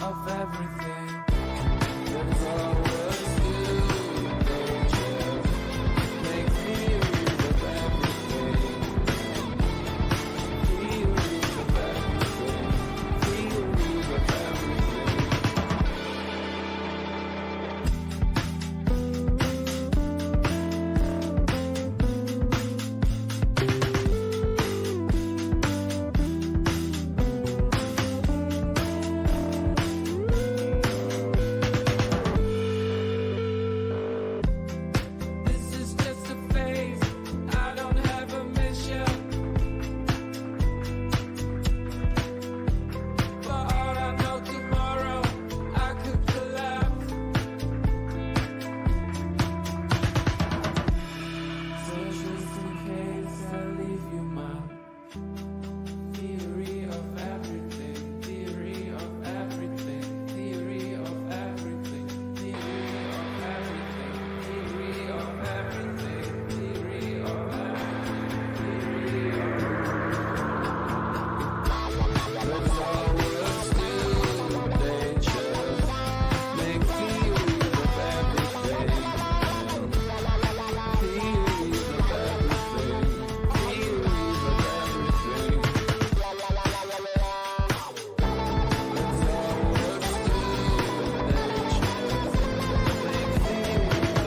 of everything. There's always you, nature. Make theories of everything. Theories of everything. Theories of everything. This is just a phase. I don't have a mission. For all I know, tomorrow I could collapse. So just in case I leave you my theory of everything, theory of everything, theory of everything, theory of everything, theory of everything, theory of everything, theory of There's always still danger. Make theories of everything. Theories of everything. Theories of everything. There's always still danger. Make theories of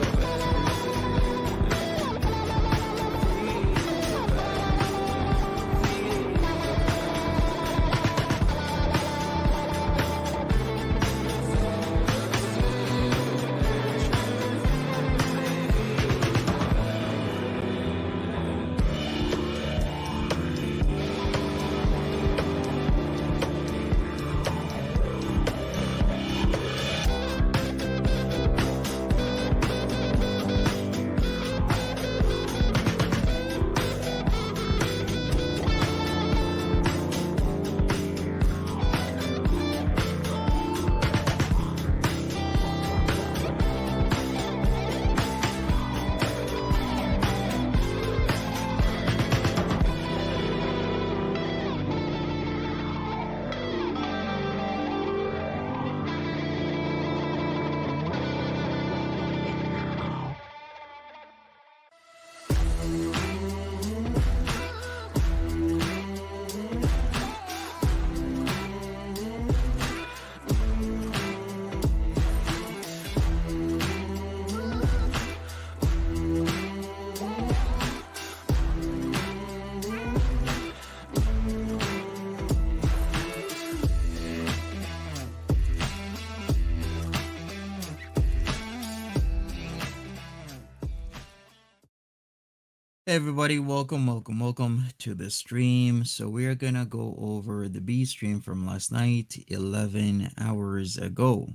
Everybody, welcome to the stream. So we are gonna go over the B stream from last night, 11 hours ago.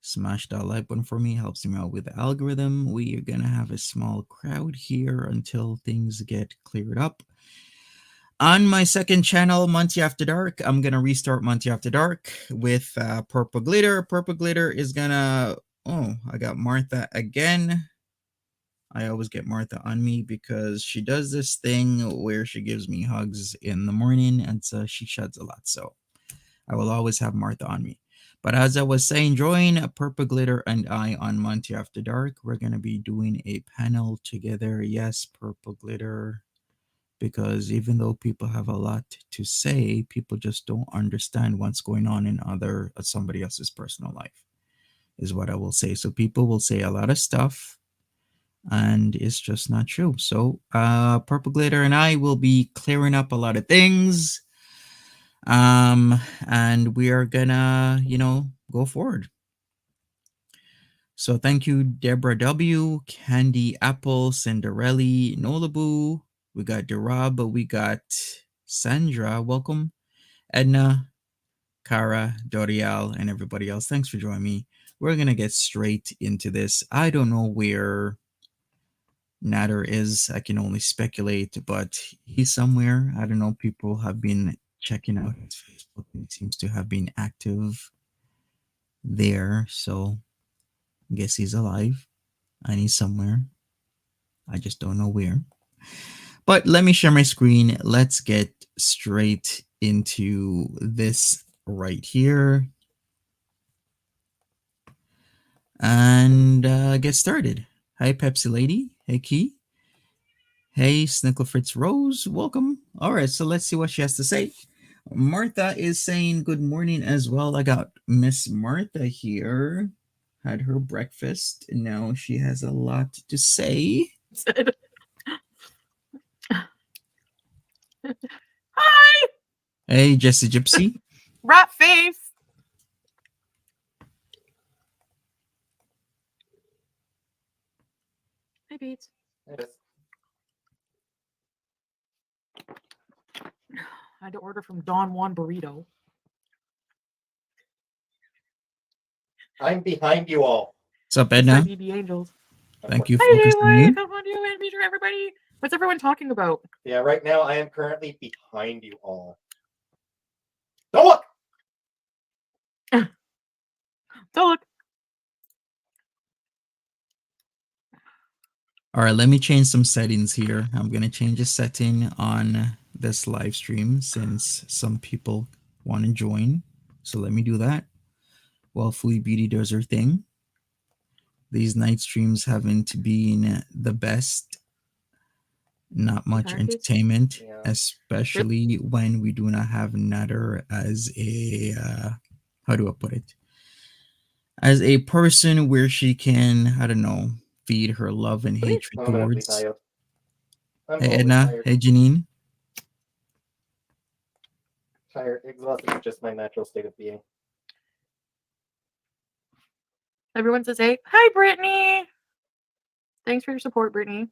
Smash that like button for me, helps me out with the algorithm. We are gonna have a small crowd here until things get cleared up. On my second channel, Monty After Dark, I'm gonna restart Monty After Dark with Purple Glitter. Purple Glitter is gonna, oh, I got Martha again. I always get Martha on me because she does this thing where she gives me hugs in the morning, and so she sheds a lot. So I will always have Martha on me. But as I was saying, join Purple Glitter and I on Monty After Dark. We're going to be doing a panel together. Yes, Purple Glitter. Because even though people have a lot to say, people just don't understand what's going on in somebody else's personal life, is what I will say. So people will say a lot of stuff, and it's just not true. So Purple Glitter and I will be clearing up a lot of things, and we are gonna go forward. So thank you, Deborah W, Candy Apple, Cinderella, Nolabu. We got Derab, we got Sandra, welcome, Edna, Kara, Dorial, and everybody else. Thanks for joining me. We're gonna get straight into this. I don't know where Natter is. I can only speculate, but he's somewhere. I don't know. People have been checking out his Facebook. He seems to have been active there. So I guess he's alive and he's somewhere. I just don't know where. But let me share my screen. Let's get straight into this right here. and get started. Hi, Pepsi Lady. Hey, Key. Hey, Snickle Fritz Rose. Welcome. All right, so let's see what she has to say. Martha is saying good morning as well. I got Miss Martha here. Had her breakfast, and now she has a lot to say. Hi! Hey, Jesse Gypsy. Rat face! Hey, Beats. Yes. I had to order from Don Juan Burrito. I'm behind you all. What's up, Hi, Edna? BB Angels. Thank you for Hi, focusing on Aloy. you. Come on, you and meet everybody. What's everyone talking about? Yeah, right now I am currently behind you all. Don't look! Don't look. All right, let me change some settings here. I'm going to change a setting on this live stream since some people want to join. So let me do that while Foodie Beauty does her thing. These night streams haven't been the best. Not much entertainment, Yeah. especially when we do not have Nader as a, how do I put it? As a person where she can, I don't know, feed her love and hatred I'm towards. tired. I'm Hey, always Edna. tired. Hey, Janine. Tired. Exhausted is just my natural state of being. Everyone says, hey. Hi, Brittany. Thanks for your support, Brittany.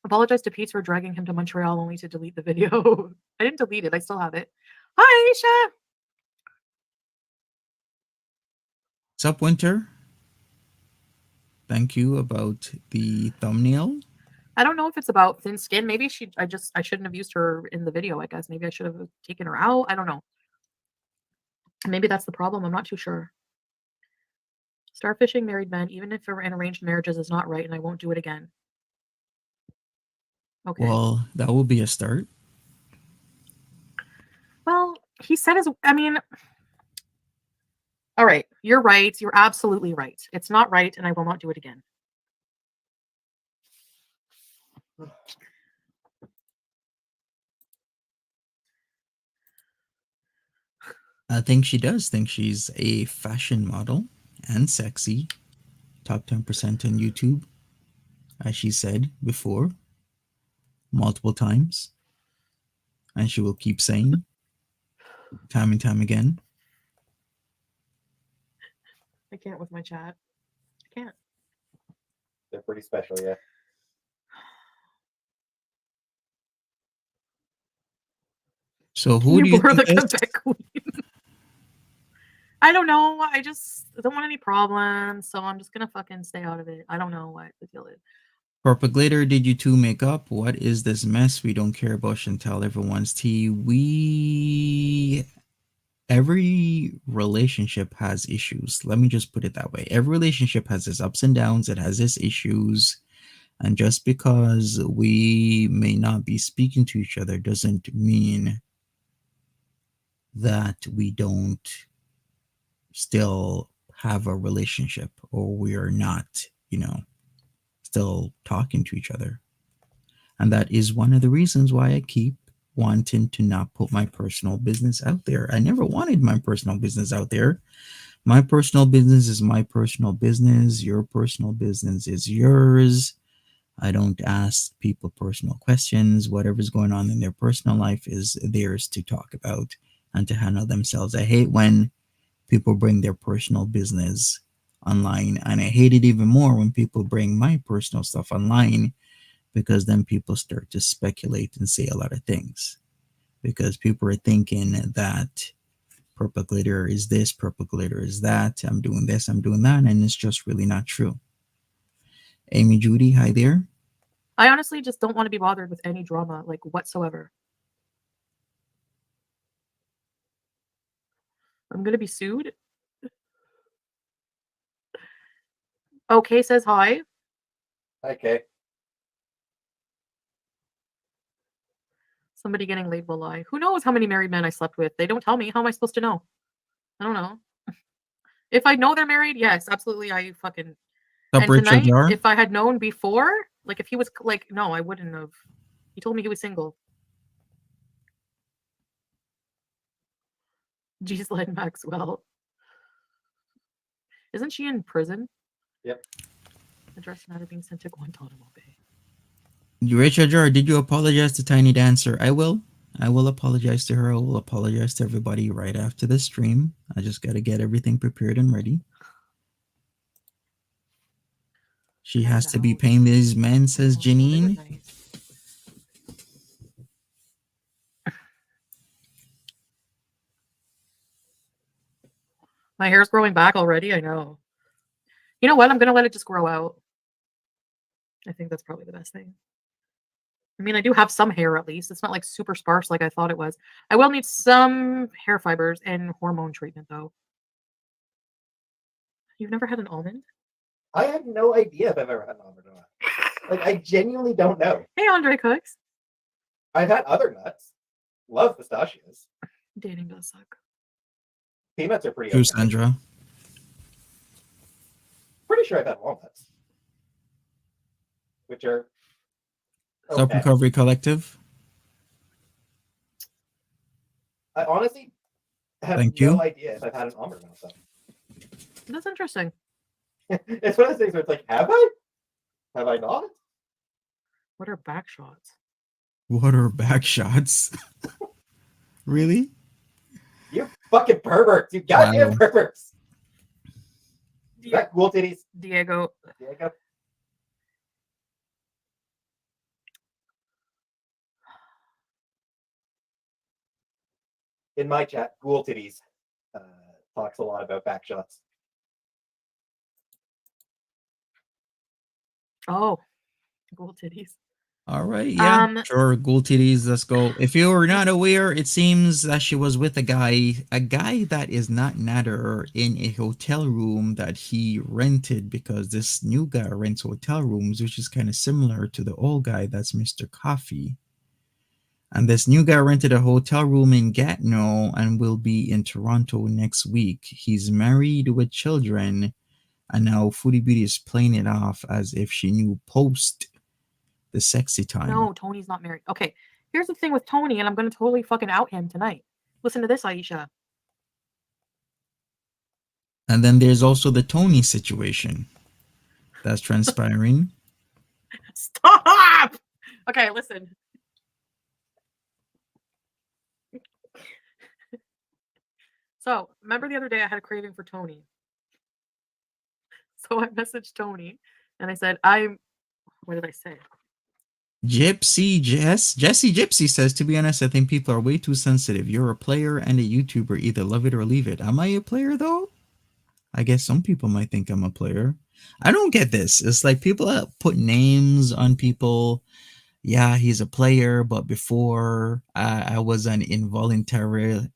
Apologize to Pete for dragging him to Montreal only to delete the video. I didn't delete it. I still have it. Hi, Aisha. What's up, Winter? Thank you about the thumbnail. I don't know if it's about thin skin. Maybe I shouldn't have used her in the video, I guess. Maybe I should have taken her out. I don't know. Maybe that's the problem. I'm not too sure. Starfishing married men, even if we're in arranged marriages, is not right, and I won't do it again. Okay. Well, that will be a start. Well, he said I mean, all right, you're right. You're absolutely right. It's not right, and I will not do it again. I think she does think she's a fashion model and sexy. Top 10% on YouTube, as she said before, multiple times. And she will keep saying time and time again. I can't with my chat. I can't. They're pretty special, yeah. So who do you bore think the is? Quebec Queen? I don't know. I just don't want any problems, so I'm just gonna fucking stay out of it. I don't know what the deal is. Purple Glitter, did you two make up? What is this mess? We don't care about Chantal, everyone's tea. Every relationship has issues. Let me just put it that way. Every relationship has its ups and downs. It has its issues. And just because we may not be speaking to each other doesn't mean that we don't still have a relationship or we are not, still talking to each other. And that is one of the reasons why I keep wanting to not put my personal business out there. I never wanted my personal business out there. My personal business is my personal business. Your personal business is yours. I don't ask people personal questions. Whatever's going on in their personal life is theirs to talk about and to handle themselves. I hate when people bring their personal business online, and I hate it even more when people bring my personal stuff online, because then people start to speculate and say a lot of things, because people are thinking that purple glitter is this, purple glitter is that, I'm doing this, I'm doing that, and it's just really not true. Amy Judy, hi there. I honestly just don't want to be bothered with any drama, like whatsoever. I'm gonna be sued. Okay says hi. Okay. Somebody getting laid will lie. Who knows how many married men I slept with? They don't tell me. How am I supposed to know? I don't know. If I know they're married, yes, absolutely. I fucking. Top And Richard tonight, Jar. if I had known before, like if he was like, no, I wouldn't have. He told me he was single. Ghislaine Maxwell. Isn't she in prison? Yep. Address matter being sent to Guantanamo Bay. Richard Jar, did you apologize to Tiny Dancer? I will. I will apologize to her. I will apologize to everybody right after the stream. I just got to get everything prepared and ready. She has to be paying these men, says Oh, they were Janine. nice. My hair's growing back already. I know. You know what? I'm gonna let it just grow out. I think that's probably the best thing. I mean, I do have some hair at least. It's not like super sparse like I thought it was. I will need some hair fibers and hormone treatment though. You've never had an almond? I have no idea if I've ever had an almond or not. Like, I genuinely don't know. Hey, Andre Cooks. I've had other nuts. Love pistachios. Dating does suck. Peanuts are pretty True, okay. Sandra. Pretty sure I've had walnuts. Which are Self okay. Recovery Collective. I honestly have Thank no you. idea if I've had an almond or not. Though. That's interesting. It's one of those things where it's like, have I? Have I not? What are back shots? What are back shots? Really? You fucking perverts! You goddamn Wow. perverts! You got cool titties. Diego. Diego. In my chat, Ghoul Titties talks a lot about back shots. Oh, cool titties. All right, yeah, sure. Ghoul titties, let's go. If you were not aware, it seems that she was with a guy that is not Natter, in a hotel room that he rented, because this new guy rents hotel rooms, which is kind of similar to the old guy that's Mr. Coffee. And this new guy rented a hotel room in Gatineau and will be in Toronto next week. He's married with children, and now Foodie Beauty is playing it off as if she knew post the sexy time. No, Tony's not married. Okay, here's the thing with Tony, and I'm going to totally fucking out him tonight. Listen to this, Aisha. And then there's also the Tony situation that's transpiring. Stop! Okay, listen. So, remember the other day I had a craving for Tony. So I messaged Tony, and I said, what did I say? Jesse Gypsy says, to be honest, I think people are way too sensitive. You're a player and a YouTuber. Either love it or leave it. Am I a player, though? I guess some people might think I'm a player. I don't get this. It's like people put names on people. Yeah, he's a player, but before I was an involuntary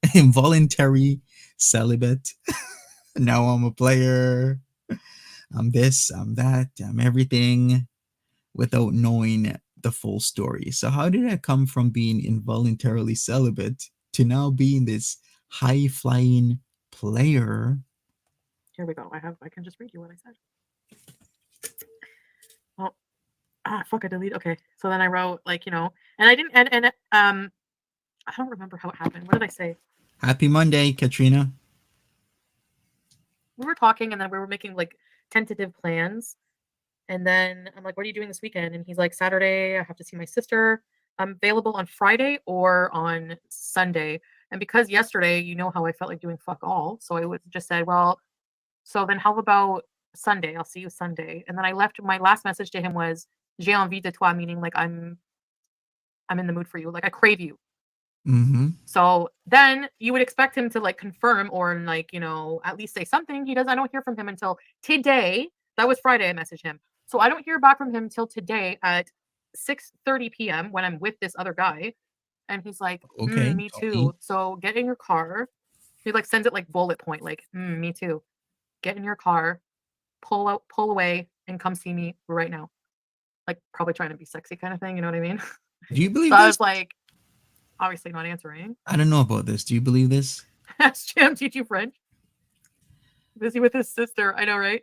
celibate. Now I'm a player. I'm this, I'm that, I'm everything, without knowing the full story. So how did I come from being involuntarily celibate to now being this high-flying player? Here we go. I can just read you what I said. Oh, fuck, I deleted. Okay, so then I wrote, like, and I didn't, and I don't remember how it happened. What did I say? Happy Monday, Katrina. We were talking, and then we were making like tentative plans. And then I'm like, what are you doing this weekend? And he's like, Saturday, I have to see my sister. I'm available on Friday or on Sunday. And because yesterday, you know how I felt like doing fuck all. So I would just said, well, so then how about Sunday? I'll see you Sunday. And then I left, my last message to him was, j'ai envie de toi, meaning like I'm in the mood for you. Like I crave you. Mm-hmm. So then you would expect him to like confirm or like, at least say something. He does. I don't hear from him until today. That was Friday. I messaged him. So I don't hear back from him till today at 6:30 p.m. when I'm with this other guy. And he's like, Okay, me too. So get in your car. He like sends it like bullet point, like, me too. Get in your car, pull away, and come see me right now. Like probably trying to be sexy kind of thing. You know what I mean? Do you believe So this? I was like, obviously not answering. I don't know about this. Do you believe this? Ask Jim, teach you French. Busy with his sister. I know, right?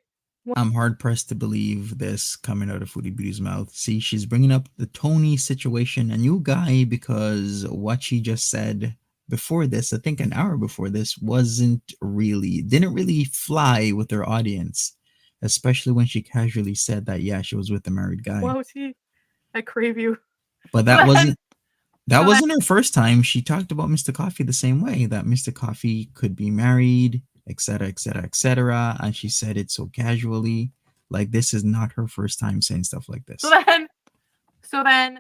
I'm hard pressed to believe this coming out of Foodie Beauty's mouth. See, she's bringing up the Tony situation, a new guy, because what she just said before this, I think an hour before this, didn't really fly with her audience, especially when she casually said that, yeah, she was with a married guy. Wow, see, I crave you. But So that then- wasn't her first time. She talked about Mr. Coffee the same way, that Mr. Coffee could be married, etc., etc., etc. And she said it so casually. Like, this is not her first time saying stuff like this. So then, so then,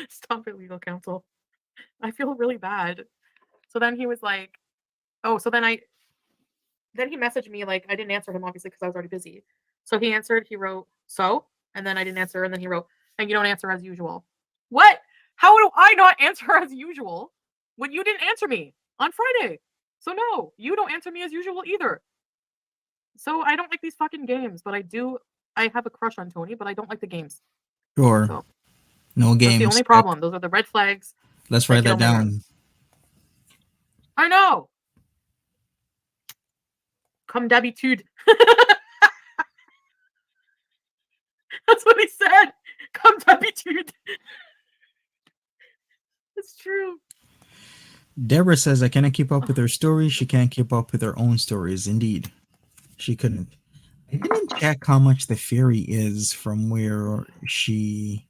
stop it, legal counsel. I feel really bad. So then he was like, oh, so then he messaged me, like, I didn't answer him, obviously, because I was already busy. So he answered, he wrote, so, and then I didn't answer, and then he wrote, and you don't answer as usual. What? How do I not answer as usual when you didn't answer me on Friday? So no, you don't answer me as usual either. So I don't like these fucking games, but I have a crush on Tony, but I don't like the games. Sure. So No games. that's the only problem. Those are the red flags. Let's write that down. I know. Comme d'habitude. That's what he said. Comme d'habitude. It's true. Deborah says, I cannot keep up with her stories. She can't keep up with her own stories. Indeed, she couldn't. I didn't check how much the ferry is from where she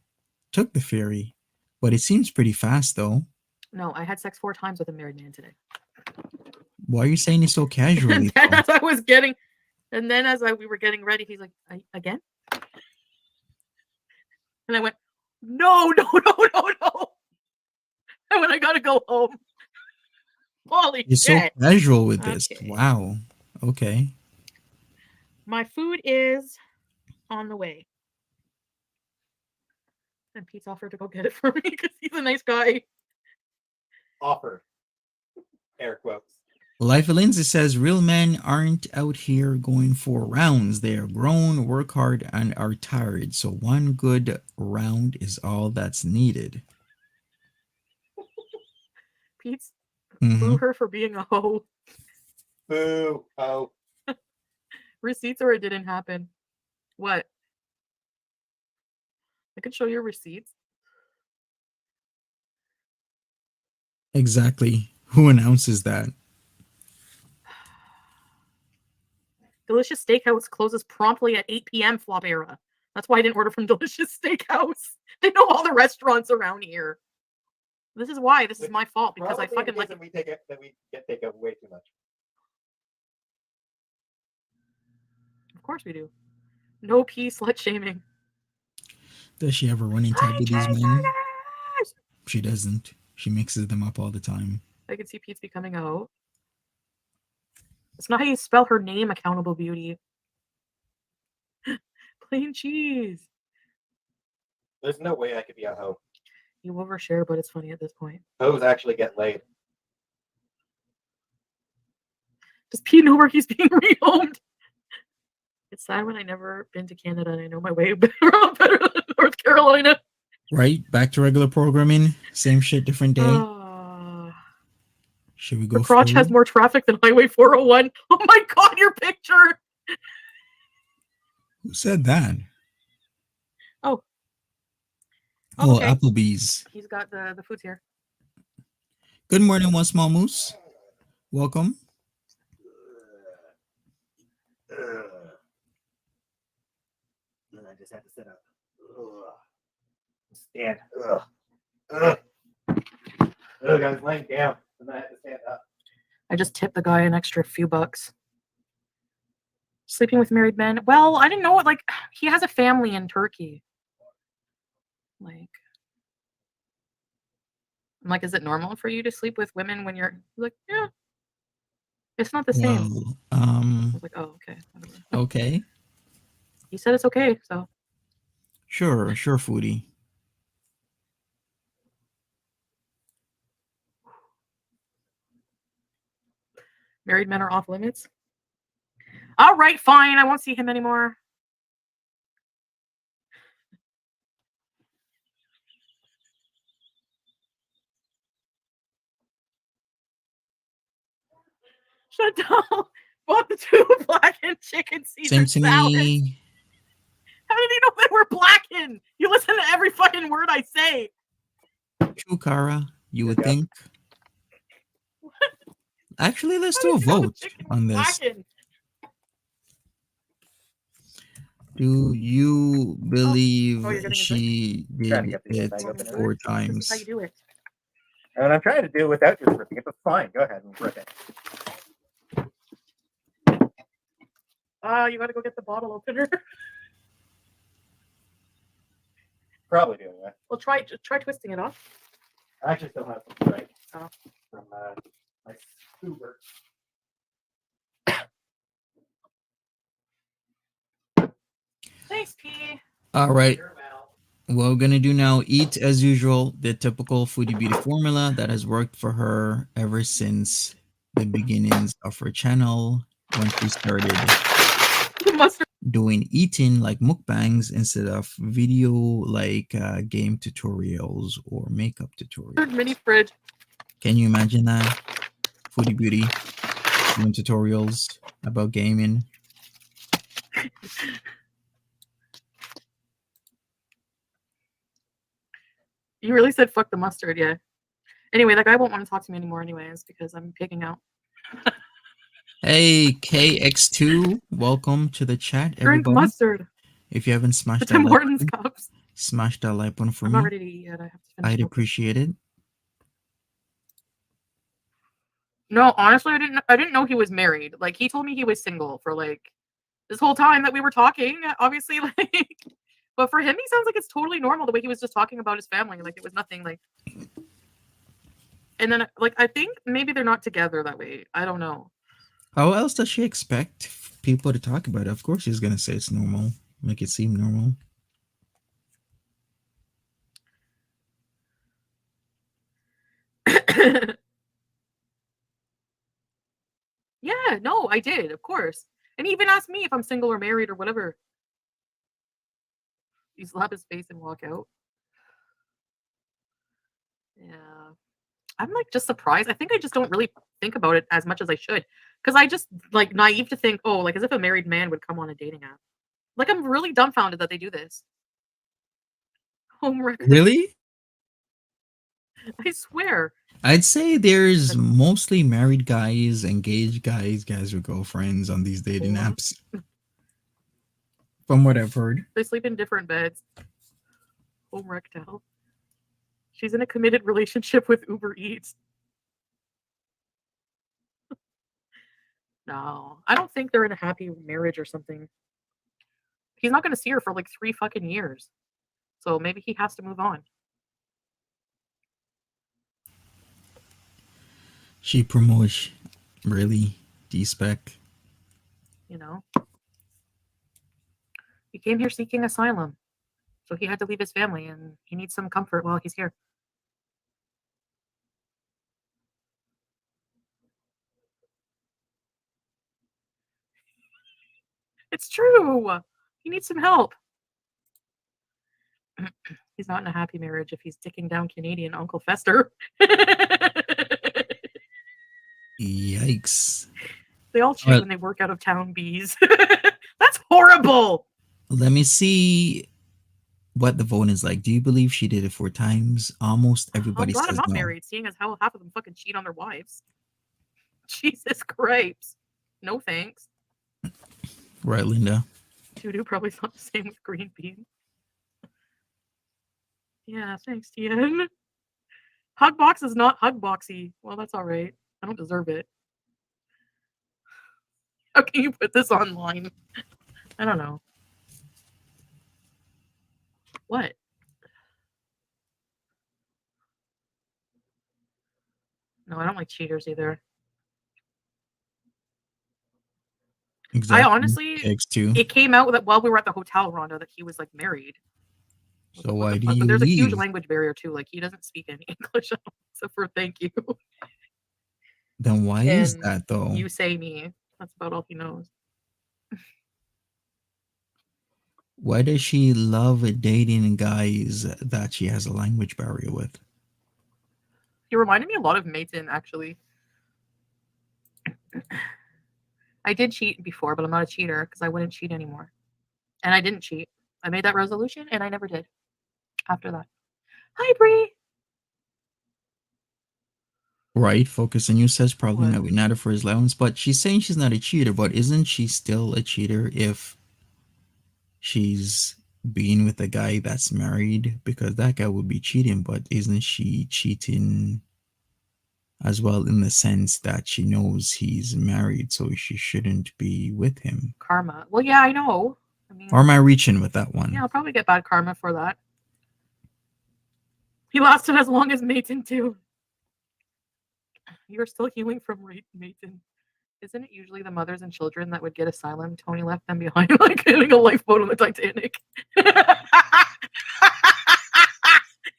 took the ferry, but it seems pretty fast, though. No, I had sex 4 times with a married man today. Why are you saying it so casually? And then as we were getting ready, he's like, again? And I went, no. And when I gotta go home. Holy You're so shit. casual with this. Okay. Wow. Okay. My food is on the way. And Pete's offered to go get it for me because he's a nice guy. Offer. Air quotes. Life of Lindsay says, real men aren't out here going for rounds. They are grown, work hard, and are tired. So one good round is all that's needed. Pete's Mhm. boo her for being a hoe. Boo. Oh. Receipts or it didn't happen. What? I could show you receipts. Exactly. Who announces that? Delicious Steakhouse closes promptly at 8 p.m. Flop era. That's why I didn't order from Delicious Steakhouse. They know all the restaurants around here. This is why. This is my fault because I fucking like. we take it that we get take up way too much. Of course we do. No pee slut shaming. Does she ever run into with these men? She doesn't. She mixes them up all the time. I can see Pete's becoming a hoe. It's not how you spell her name, Accountable Beauty. Plain cheese. There's no way I could be a hoe. You overshare, but it's funny at this point. Hoes actually get laid. Does Pete know where he's being rehomed? It's sad when I never been to Canada and I know my way better than North Carolina. Right? Back to regular programming. Same shit, different day. Should we go? The crotch has more traffic than Highway 401. Oh my god, your picture! Who said that? Oh. Oh, Okay. Applebee's. He's got the foods here. Good morning, One Small Moose. Welcome. And I just had to sit up. Stand. Ugh, I was laying down, and then I had to stand up. I just tipped the guy an extra few bucks. Sleeping with married men. Well, I didn't know it. Like, he has a family in Turkey. Like, I'm like, is it normal for you to sleep with women when you're like, yeah, it's not the same. Well, I was like, oh, okay. Whatever. okay. He said it's okay, so. Sure, Foodie. Married men are off limits. All right, fine. I won't see him anymore. Chantal bought the 2 blackened chicken Caesar Same to salads. me. How did he know they were blackened? You listen to every fucking word I say. True, Kara. You would Good job. think. Actually, let's How do a did you know the vote chicken was on this. blackened? Do you believe you're getting a she Trying to did get the it bag open. 4 This is how times? you do it. And I'm trying to do it without just ripping it, but fine. Go ahead and rip it. You gotta go get the bottle opener. Probably do anyway. Well, try twisting it off. I actually still have some right Oh. from my scuba. Thanks, P. All right. Sure, Val. What we're gonna do now, eat as usual, the typical Foodie Beauty formula that has worked for her ever since the beginnings of her channel when she started Mustard doing eating like mukbangs instead of video like game tutorials or makeup tutorials. mini fridge. Can you imagine that? Foodie Beauty doing tutorials about gaming. You really said fuck the mustard, yeah. Anyway, that guy won't want to talk to me anymore anyways because I'm pigging out. Hey KX2, welcome to the chat, Drink everybody. mustard. If you haven't The smashed that Tim like Hortons button, cups. smash that like button for I'm not me. ready to eat yet. I have to finish. I'd it. appreciate it. No, honestly, I didn't know he was married. Like he told me he was single for like this whole time that we were talking. Obviously, like, but for him, he sounds like it's totally normal the way he was just talking about his family. Like it was nothing. Like, and then like I think maybe they're not together that way. I don't know. How else does she expect people to talk about it? Of course she's gonna say it's normal. Make it seem normal. Yeah, no, I did, of course. And he even asked me if I'm single or married or whatever. You slap his face and walk out. Yeah. I'm like just surprised. I think I just don't really think about it as much as I should. Because I just like naive to think, oh, like as if a married man would come on a dating app. Like I'm really dumbfounded that they do this. Home record. Really? I swear. I'd say there's mostly married guys, engaged guys, guys with girlfriends on these dating Yeah. apps. From what I've heard. They sleep in different beds. Home rectal. She's in a committed relationship with Uber Eats. No, I don't think they're in a happy marriage or something. He's not going to see her for like 3 fucking years. So maybe he has to move on. She promotes really D-spec. You know? He came here seeking asylum. So he had to leave his family and he needs some comfort while he's here. It's true. He needs some help. He's not in a happy marriage if he's dicking down Canadian Uncle Fester. Yikes. They all cheat when they work out of town, bees. That's horrible. Let me see what the vote is like. Do you believe she did it 4 times? Almost everybody I'm glad I'm says not no. married, seeing as how half of them fucking cheat on their wives. Jesus Christ. No thanks. Right, Linda? Doo-doo probably thought the same with green beans. Yeah, thanks, Tien. Hugbox is not hugboxy. Well, that's all right. I don't deserve it. How can you put this online? I don't know. What? No, I don't like cheaters either. Exactly. I honestly, X2. it came out that while we were at the hotel, Rhonda, that he was like married. So What why the do fuck? you But there's a huge leave? language barrier too. Like he doesn't speak any English except for thank you. Then why is And that though? you say me. That's about all he knows. Why does she love dating guys that she has a language barrier with? He reminded me a lot of Mason, actually. I did cheat before, but I'm not a cheater because I wouldn't cheat anymore. And I didn't cheat. I made that resolution and I never did after that. Hi, Bree. Right, focus on you says probably What? not with Nada for his allowance, but she's saying she's not a cheater, but isn't she still a cheater if she's being with a guy that's married? Because that guy would be cheating, but isn't she cheating as well in the sense that she knows he's married, so she shouldn't be with him? Karma. Well, yeah, I know. I mean, Or am I reaching with that one? yeah, I'll probably get bad karma for that. He lasted as long as Maton too. You're still healing from Maton. Isn't it usually the mothers and children that would get asylum? Tony left them behind, like getting a lifeboat on the Titanic.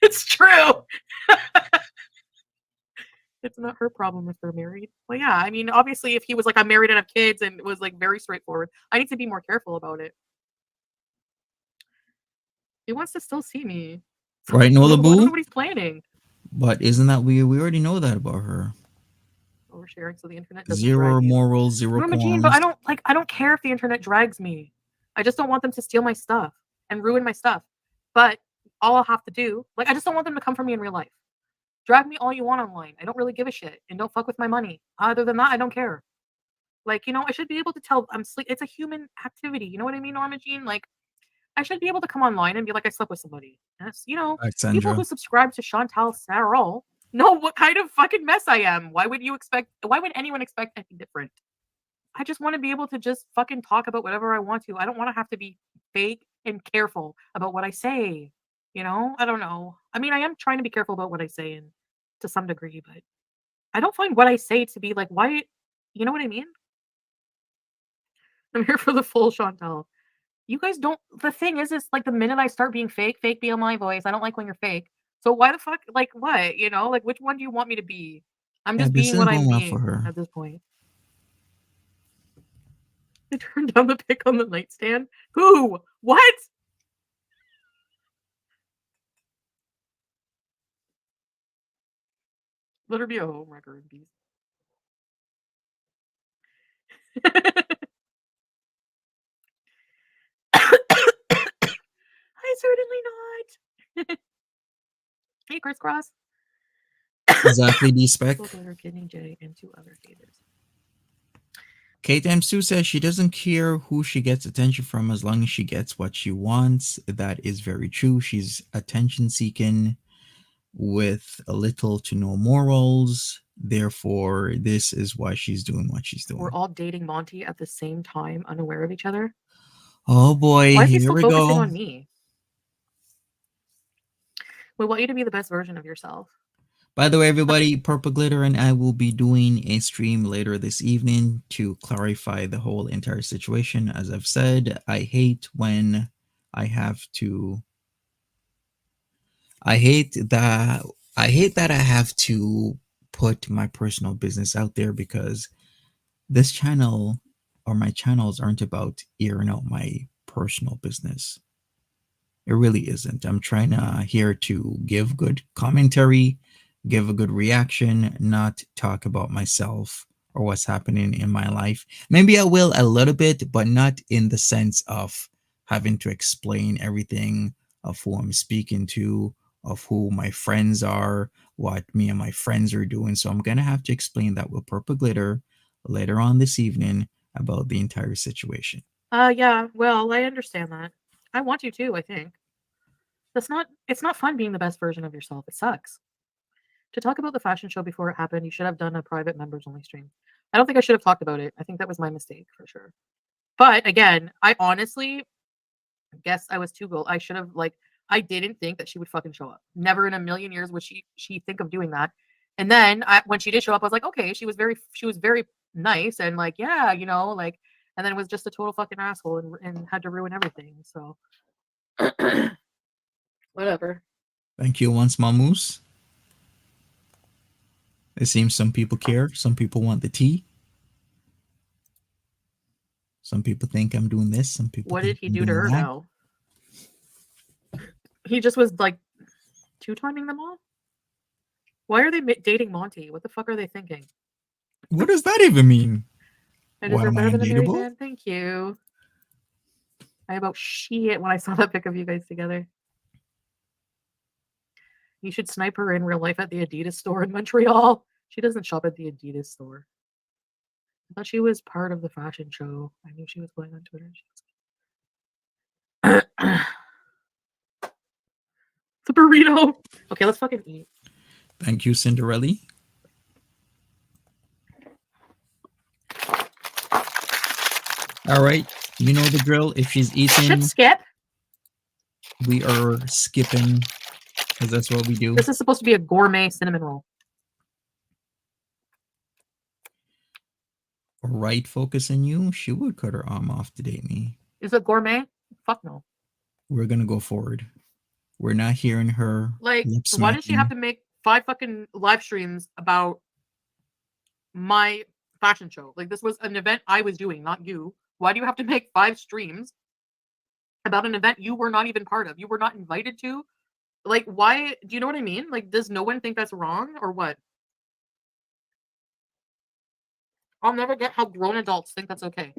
It's true. It's not her problem if they're married. Well, yeah, I mean, obviously, if he was like, I'm married and have kids, and it was like very straightforward, I need to be more careful about it. He wants to still see me. Right, Nola I don't know Boo? what he's planning. But isn't that we already know that about her? Oversharing so the internet doesn't Zero drag you. morals, zero Ruin Jean, but qualms. I don't care if the internet drags me. I just don't want them to steal my stuff and ruin my stuff. But all I'll have to do, like, I just don't want them to come for me in real life. Drag me all you want online. I don't really give a shit. And don't fuck with my money. Other than that, I don't care. Like, you know, I should be able to tell I'm sleep. It's a human activity. You know what I mean, Norma Jean? Like, I should be able to come online and be like, I slept with somebody. That's, you know, people who subscribe to Chantal Sarol know what kind of fucking mess I am. Why would anyone expect anything different? I just want to be able to just fucking talk about whatever I want to. I don't want to have to be fake and careful about what I say. You know, I don't know. I mean, I am trying to be careful about what I say and to some degree, but I don't find what I say to be like, why, you know what I mean? I'm here for the full Chantal. You guys don't, the thing is like the minute I start being fake be on my voice. I don't like when you're fake. So why the fuck, like what, you know, like which one do you want me to be? I'm just being what I'm being at this point. I turned down the pic on the nightstand. Who? What? Let her be a home record piece. I certainly not. Hey, crisscross. Exactly, D spec. Kidney J and 2 other haters. Kate M2 says she doesn't care who she gets attention from as long as she gets what she wants. That is very true. She's attention seeking with a little to no morals. Therefore, this is why she's doing what she's doing. We're all dating Monty at the same time, unaware of each other. Oh boy, why is he here still we focusing go. on me? We want you to be the best version of yourself. By the way, everybody, Purple Glitter and I will be doing a stream later this evening to clarify the whole entire situation. As I've said, I hate when I have to. I hate that I have to put my personal business out there because this channel or my channels aren't about airing out my personal business. It really isn't. I'm trying to here to give good commentary, give a good reaction, not talk about myself or what's happening in my life. Maybe I will a little bit, but not in the sense of having to explain everything of who I'm speaking to, of who my friends are, what me and my friends are doing. So I'm going to have to explain that with Purple Glitter later on this evening about the entire situation. Yeah, well, I understand that. I want you to, I think. It's not fun being the best version of yourself. It sucks. To talk about the fashion show before it happened, you should have done a private members only stream. I don't think I should have talked about it. I think that was my mistake for sure. But again, I honestly guess I was too gold. I should have I didn't think that she would fucking show up. Never in a million years would she think of doing that. And then when she did show up, I was like, okay, she was very nice and like, yeah, you know, like, and then it was just a total fucking asshole and had to ruin everything. So whatever. Thank you once, Mamoose. It seems some people care. Some people want the tea. Some people think I'm doing this. Some people. What think did he I'm do to doing her that. now? He just was like two-timing them all. Why are they dating Monty? What the fuck are they thinking? What does that even mean? I What, deserve am I better than a married undateable? man. Thank you. I about shit when I saw that pic of you guys together. You should snipe her in real life at the Adidas store in Montreal. She doesn't shop at the Adidas store. I thought she was part of the fashion show. I knew she was going on Twitter. It's a burrito. Okay, let's fucking eat. Thank you, Cinderella. All right. You know the drill. If she's eating, Shit, skip. we are skipping because that's what we do. This is supposed to be a gourmet cinnamon roll. Right focus on you. She would cut her arm off to date me. Is it gourmet? Fuck no. We're going to go forward. We're not hearing her. Like, lip why does she have smacking. to make 5 fucking live streams about my fashion show? Like, this was an event I was doing, not you. Why do you have to make 5 streams about an event you were not even part of? You were not invited to? Like, why? Do you know what I mean? Like, does no one think that's wrong or what? I'll never get how grown adults think that's okay.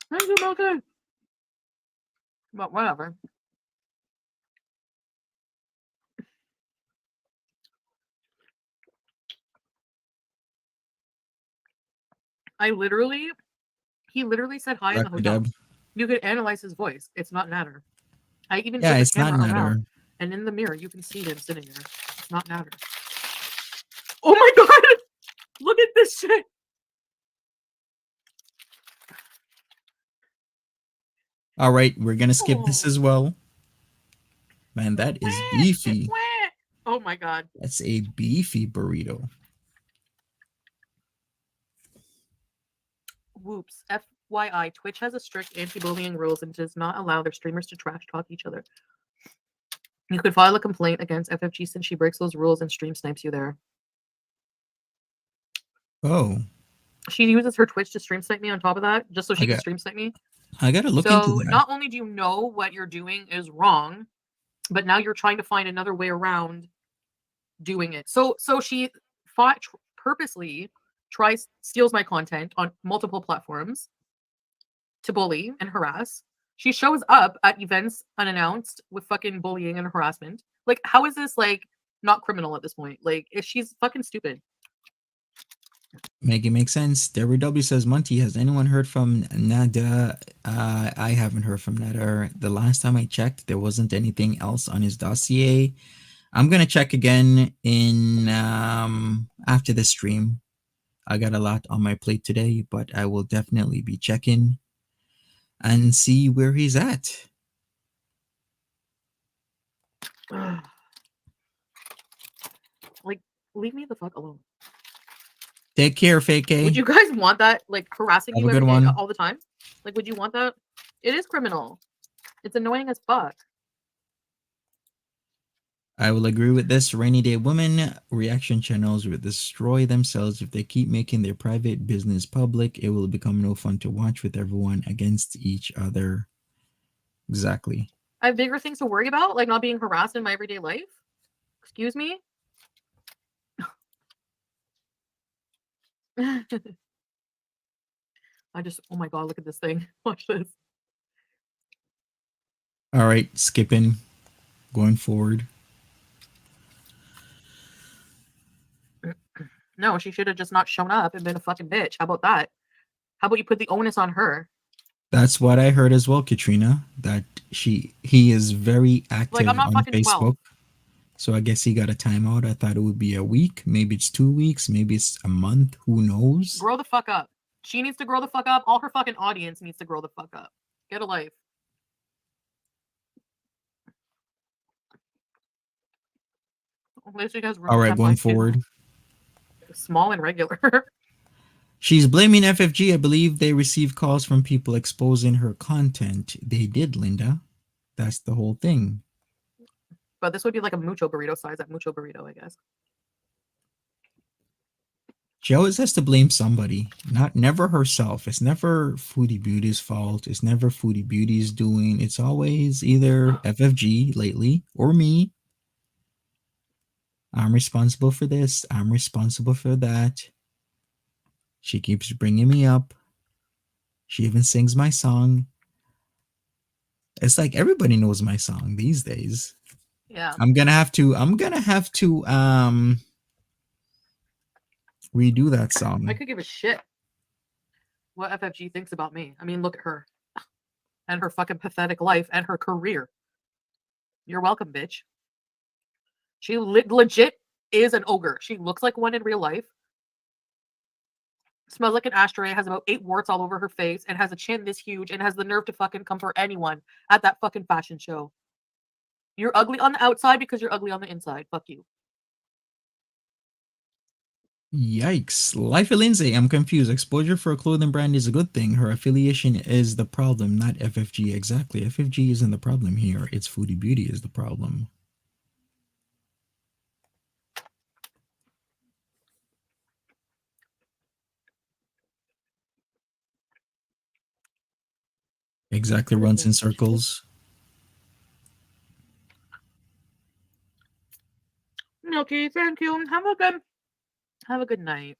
Thank you, okay. But whatever. He literally said hi in the Dr. hotel. Deb. You could analyze his voice. It's not natter. I even Yeah, took the it's not camera natter. around, and in the mirror you can see him sitting there. It's not natter. Oh my god! Look at this shit. All right, we're gonna skip this Oh. as well. Man, that is beefy. Oh my god. That's a beefy burrito. Whoops. FYI, Twitch has a strict anti-bullying rules and does not allow their streamers to trash talk each other. You could file a complaint against FFG since she breaks those rules and stream snipes you there. Oh, She uses her Twitch to stream snipe me on top of that, just so she can stream snipe me. I gotta look into So that. not only do you know what you're doing is wrong, but now you're trying to find another way around doing it. So she purposely steals my content on multiple platforms to bully and harass. She shows up at events unannounced with fucking bullying and harassment. Like, how is this like not criminal at this point? Like, if she's fucking stupid. Make it make sense. Derry W says, Monty, has anyone heard from Nada? I haven't heard from Nada. The last time I checked, there wasn't anything else on his dossier. I'm gonna check again in after the stream. I got a lot on my plate today, but I will definitely be checking and see where he's at. Like, leave me the fuck alone. Take care, Fake A. Would you guys want that, like, harassing Have you a good every day, one. all the time? Like, would you want that? It is criminal. It's annoying as fuck. I will agree with this. Rainy Day Women reaction channels will destroy themselves if they keep making their private business public. It will become no fun to watch with everyone against each other. Exactly. I have bigger things to worry about, like not being harassed in my everyday life. Excuse me? I just, oh my god, look at this thing. Watch this. All right, skipping, going forward. No, she should have just not shown up and been a fucking bitch. How about that? How about you put the onus on her? That's what I heard as well, Katrina. That he is very active Like, I'm not on fucking Facebook. 12. So I guess he got a timeout. I thought it would be a week. Maybe it's 2 weeks. Maybe it's a month. Who knows? Grow the fuck up. She needs to grow the fuck up. All her fucking audience needs to grow the fuck up. Get a life. All right, going forward. Small and regular. She's blaming FFG. I believe they received calls from people exposing her content. They did, Linda. That's the whole thing. But this would be like a mucho burrito size at Mucho Burrito, I guess. She always has to blame somebody, never herself. It's never Foodie Beauty's fault. It's never Foodie Beauty's doing. It's always either FFG lately or me. I'm responsible for this. I'm responsible for that. She keeps bringing me up. She even sings my song. It's like everybody knows my song these days. Yeah. I'm gonna have to redo that song. I could give a shit what FFG thinks about me. I mean, look at her and her fucking pathetic life and her career. You're welcome, bitch. She legit is an ogre. She looks like one in real life. Smells like an ashtray, has about 8 warts all over her face, and has a chin this huge, and has the nerve to fucking come for anyone at that fucking fashion show. You're ugly on the outside because you're ugly on the inside. Fuck you. Yikes. Life of Lindsay, I'm confused. Exposure for a clothing brand is a good thing. Her affiliation is the problem, not FFG. Exactly. FFG isn't the problem here. It's Foodie Beauty is the problem. Exactly, runs in circles. Okay, thank you. Have a good night.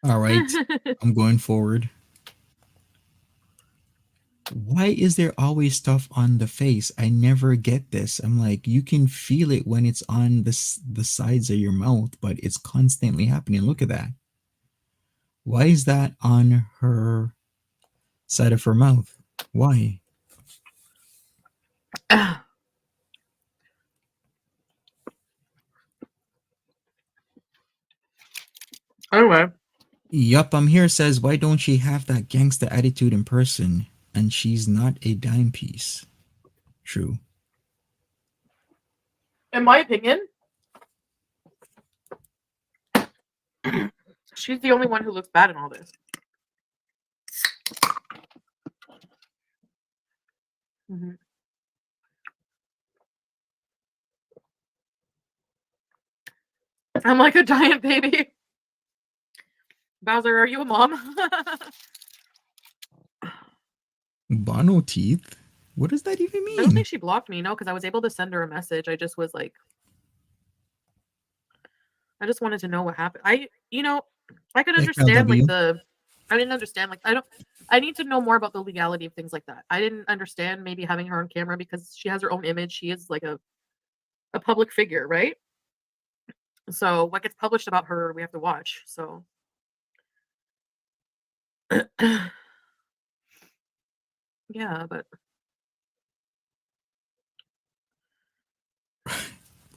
All right. I'm going forward. Why is there always stuff on the face? I never get this. I'm like, you can feel it when it's on the sides of your mouth, but it's constantly happening. Look at that. Why is that on her side of her mouth? Why? Anyway. Yup, I'm here says, why don't she have that gangster attitude in person? And she's not a dime piece. True. In my opinion, she's the only one who looks bad in all this. Mm-hmm. I'm like a giant baby. Bowser, are you a mom? Bono teeth? What does that even I don't mean? think she blocked me, no, because I was able to send her a message. I just was like, I just wanted to know what happened. I could understand like FLW? I didn't understand I need to know more about the legality of things like that. I didn't understand maybe having her on camera because she has her own image. She is like a public figure, right? So what gets published about her, we have to watch. So yeah, but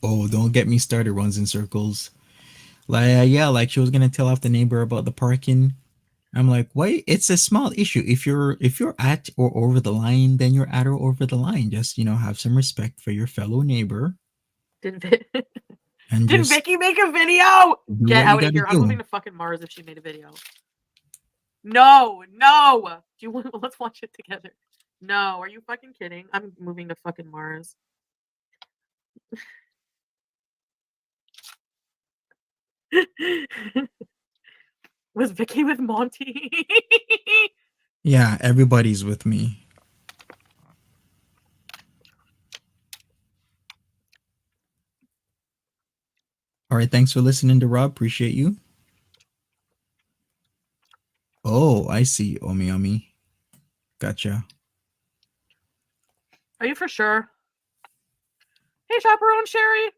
Oh, don't get me started. Runs in circles. Like, yeah, like she was gonna tell off the neighbor about the parking. I'm like, wait, it's a small issue. If you're at or over the line, then you're at or over the line. Just have some respect for your fellow neighbor didn't and didn't just Vicky make a video? do Get what you out of gotta here. I'm do. moving to fucking Mars if she made a video. No. Do you want let's watch it together. No, are you fucking kidding? I'm moving to fucking Mars. Was Vicky with Monty? Yeah, everybody's with me. All right, thanks for listening to Rob. Appreciate you. Oh, I see. Omi. Gotcha. Are you for sure? Hey, chaperone Sherry.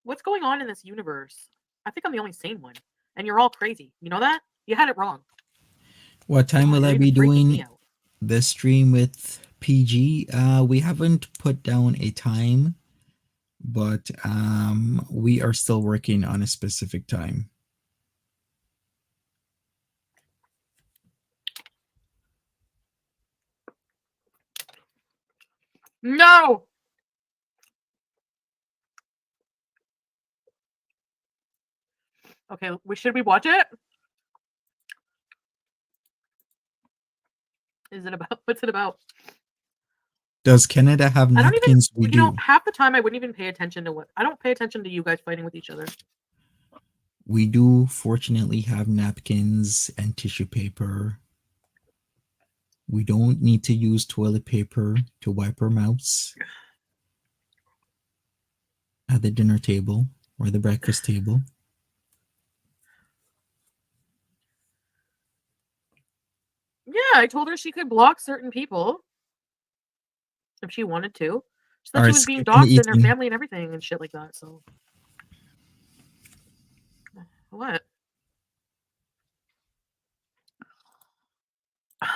What's going on in this universe? I think I'm the only sane one. And you're all crazy. You know that? You had it wrong. What time God, will you're I be even freaking me doing out. the stream with PG? We haven't put down a time, but we are still working on a specific time. No! Okay, should we watch it? Is it about what's it about? Does Canada have I don't even napkins? We do. half the time I wouldn't even pay attention to I don't pay attention to you guys fighting with each other. We do fortunately have napkins and tissue paper. We don't need to use toilet paper to wipe our mouths at the dinner table or the breakfast table. Yeah, I told her she could block certain people if she wanted to. She said All she right, was being skipping doxxed and her eating. family and everything and shit like that. So what?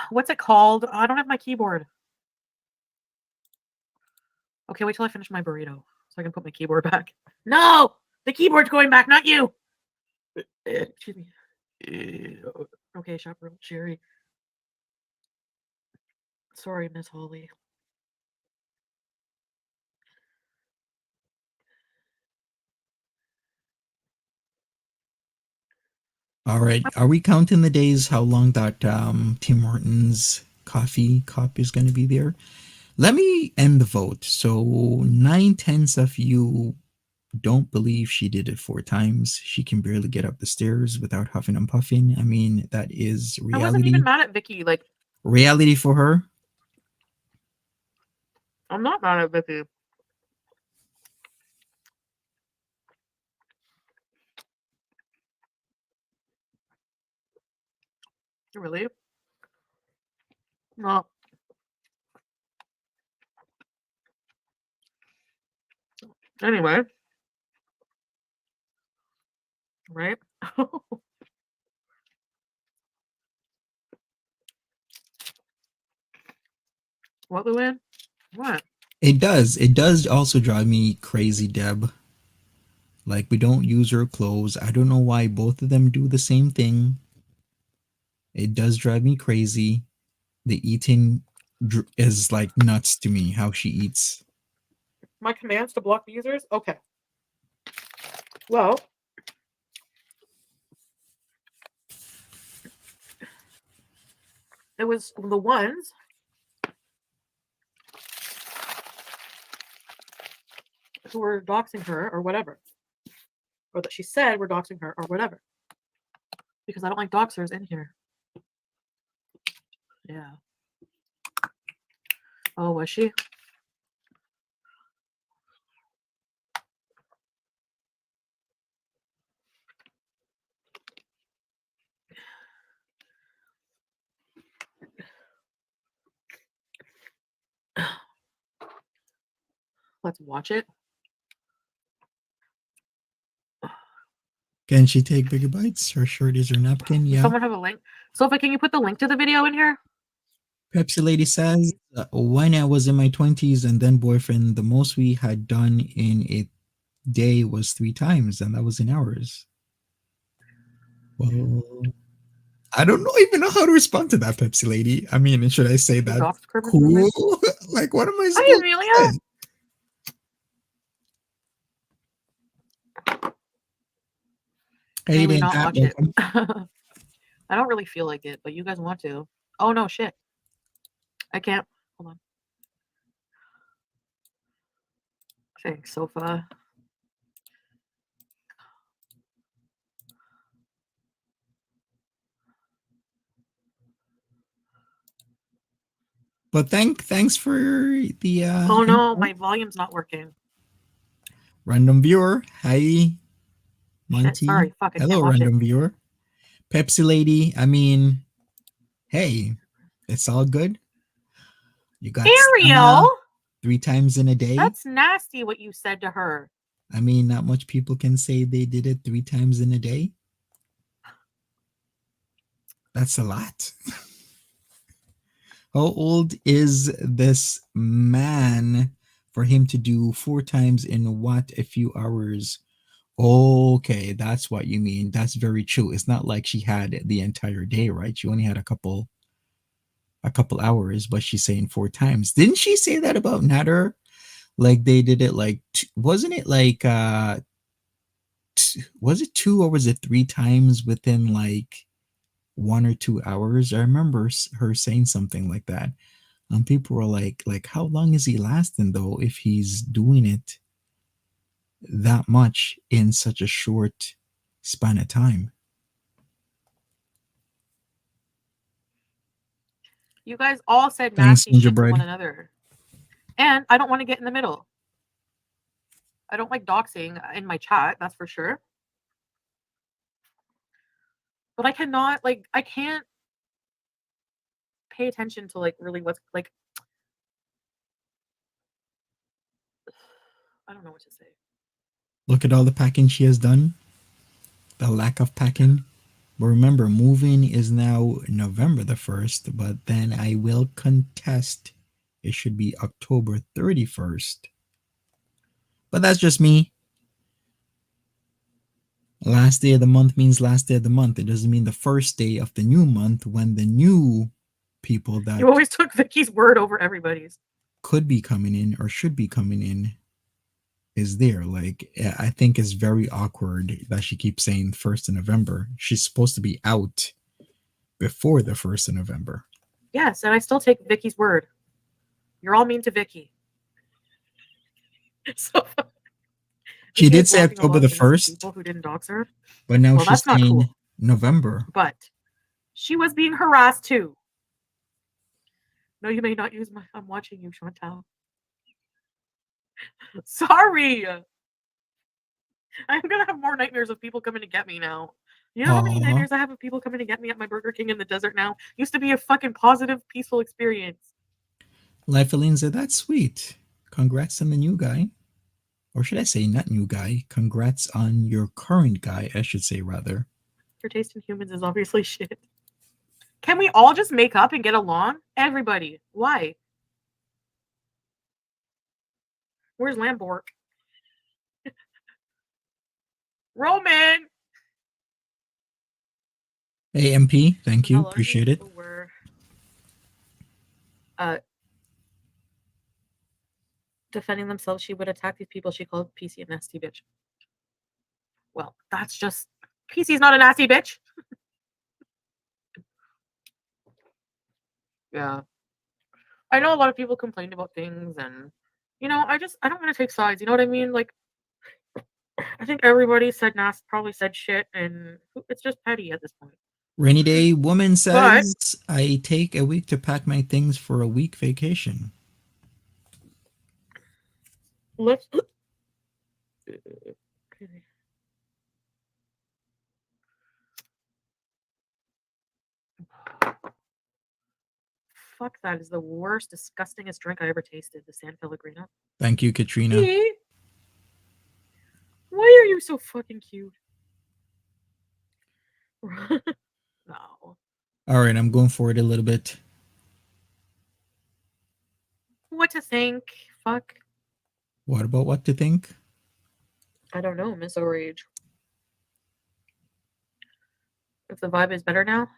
What's it called? I don't have my keyboard. Okay, wait till I finish my burrito so I can put my keyboard back. No, the keyboard's going back, not you. Excuse me. Okay, chaperone Sherry. Sorry, Miss Holly. All right, are we counting the days how long that Tim Hortons coffee cup is going to be there? Let me end the vote. So 9/10 of you don't believe she did it 4 times. She can barely get up the stairs without huffing and puffing. I mean, that is I wasn't even reality. mad at Vicky. Like, Reality for her. I'm not mad at Vicky. Really? Well, anyway, right? What, Luann? What? It does. It does also drive me crazy, Deb. Like, we don't use her clothes. I don't know why both of them do the same thing. It does drive me crazy. The eating is like nuts to me, how she eats. My commands to block users? Okay. Well, it was the ones who were doxing her or whatever. Or that she said were doxing her or whatever. Because I don't like doxers in here. Yeah. Oh, was she? Let's watch it. Can she take bigger bites? Her shirt is her napkin. Does Yeah. someone have a link? Sophie, can you put the link to the video in here? Pepsi Lady says, when I was in my 20s and then boyfriend, the most we had done in a day was 3 times, and that was in hours. Well, I don't even know how to respond to that, Pepsi Lady. I mean, should I say that Doxed Christmas cool? members? Like, what am I Hi, supposed to Amelia. say? Hey, May we Dan, not Pat, watch it? welcome. I don't really feel like it, but you guys want to. Oh, no, shit. I can't. Hold on. Thanks, Sofa. But thanks for the Oh, no, info. my volume's not working. Random viewer. Hi, Monty. Shit, sorry. Fuck, I Hello, can't watch it. random viewer. Pepsi Lady. I mean, hey, it's all good. You got Ariel! 3 times in a day. That's nasty what you said to her. I mean, not much people can say they did it 3 times in a day. That's a lot. How old is this man for him to do 4 times in what, a few hours? Okay, that's what you mean. That's very true. It's not like she had the entire day, right? She only had a couple hours, but she's saying 4 times. Didn't she say that about Nader? Like they did it like wasn't it like was it 2 or was it 3 times within like 1 or 2 hours? I remember her saying something like that. People were like, how long is he lasting though if he's doing it that much in such a short span of time? You guys all said Thanks, nasty shit to gingerbread. one another. And I don't want to get in the middle. I don't like doxing in my chat, that's for sure. But I cannot, like, I can't pay attention to, like, really what's, like, I don't know what to say. Look at all the packing she has done. The lack of packing. But remember, moving is now November the 1st, but then I will contest. It should be October 31st. But that's just me. Last day of the month means last day of the month. It doesn't mean the first day of the new month when the new people that You always took Vicky's word over everybody's. could be coming in or should be coming in is there. Like, I think it's very awkward that she keeps saying 1st of November. She's supposed to be out before the 1st of November. Yes, and I still take Vicky's word. You're all mean to Vicky. So She Vicky did is say blocking a October lot the of innocent 1st, people who didn't dox her. but now Well, she's that's not saying cool. November. But she was being harassed too. No, you may not use my. I'm watching you, Chantal. Sorry. I'm gonna have more nightmares of people coming to get me now. You know how many Aw. nightmares I have of people coming to get me at my Burger King in the desert now? Used to be a fucking positive, peaceful experience. Life Aline said, that's sweet. Congrats on the new guy. Or should I say not new guy? Congrats on your current guy, I should say rather. Your taste in humans is obviously shit. Can we all just make up and get along? Everybody. Why? Where's Lamborg? Roman! AMP, thank you. Hello, Appreciate it. people were, defending themselves. She would attack these people she called PC a nasty bitch. Well, that's just... PC's not a nasty bitch. Yeah. I know a lot of people complained about things and, you know, I don't want to take sides. You know what I mean? Like, I think everybody said probably said shit, and it's just petty at this point. Rainy Day Woman says, I take a week to pack my things for a week vacation. Let's... Fuck, that is the worst, disgustingest drink I ever tasted. The San Pellegrino. Thank you, Katrina. Hey, why are you so fucking cute? No. All right, I'm going for it a little bit. What to think? Fuck. What about what to think? I don't know, Miss O'Rage. If the vibe is better now?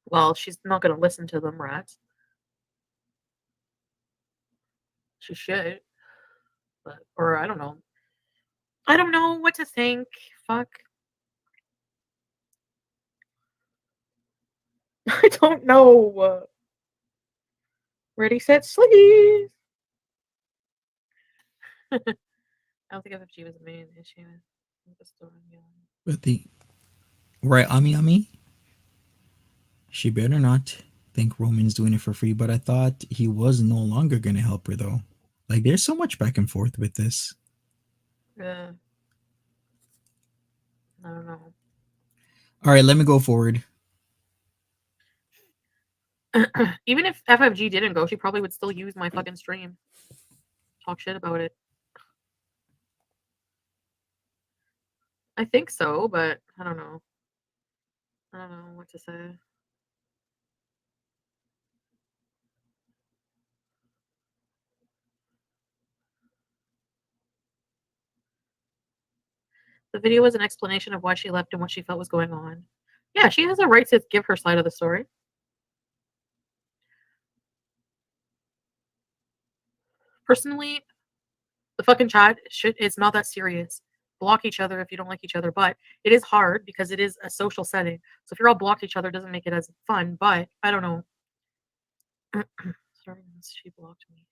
Well, she's not going to listen to them rats. She should. But, or I don't know. I don't know what to think. Fuck. I don't know. Ready, set, sleep. I don't think FFG was the main issue. With the right, Ami. She better not think Roman's doing it for free, but I thought he was no longer going to help her, though. Like, there's so much back and forth with this. Yeah. I don't know. All right, let me go forward. Even if FFG didn't go, she probably would still use my fucking stream. Talk shit about it. I think so, but I don't know. I don't know what to say. The video was an explanation of why she left and what she felt was going on. Yeah, she has a right to give her side of the story. Personally, the fucking chat it's not that serious. Block each other if you don't like each other, but it is hard because it is a social setting. So if you're all blocked each other, it doesn't make it as fun, but I don't know. Sorry, she blocked me.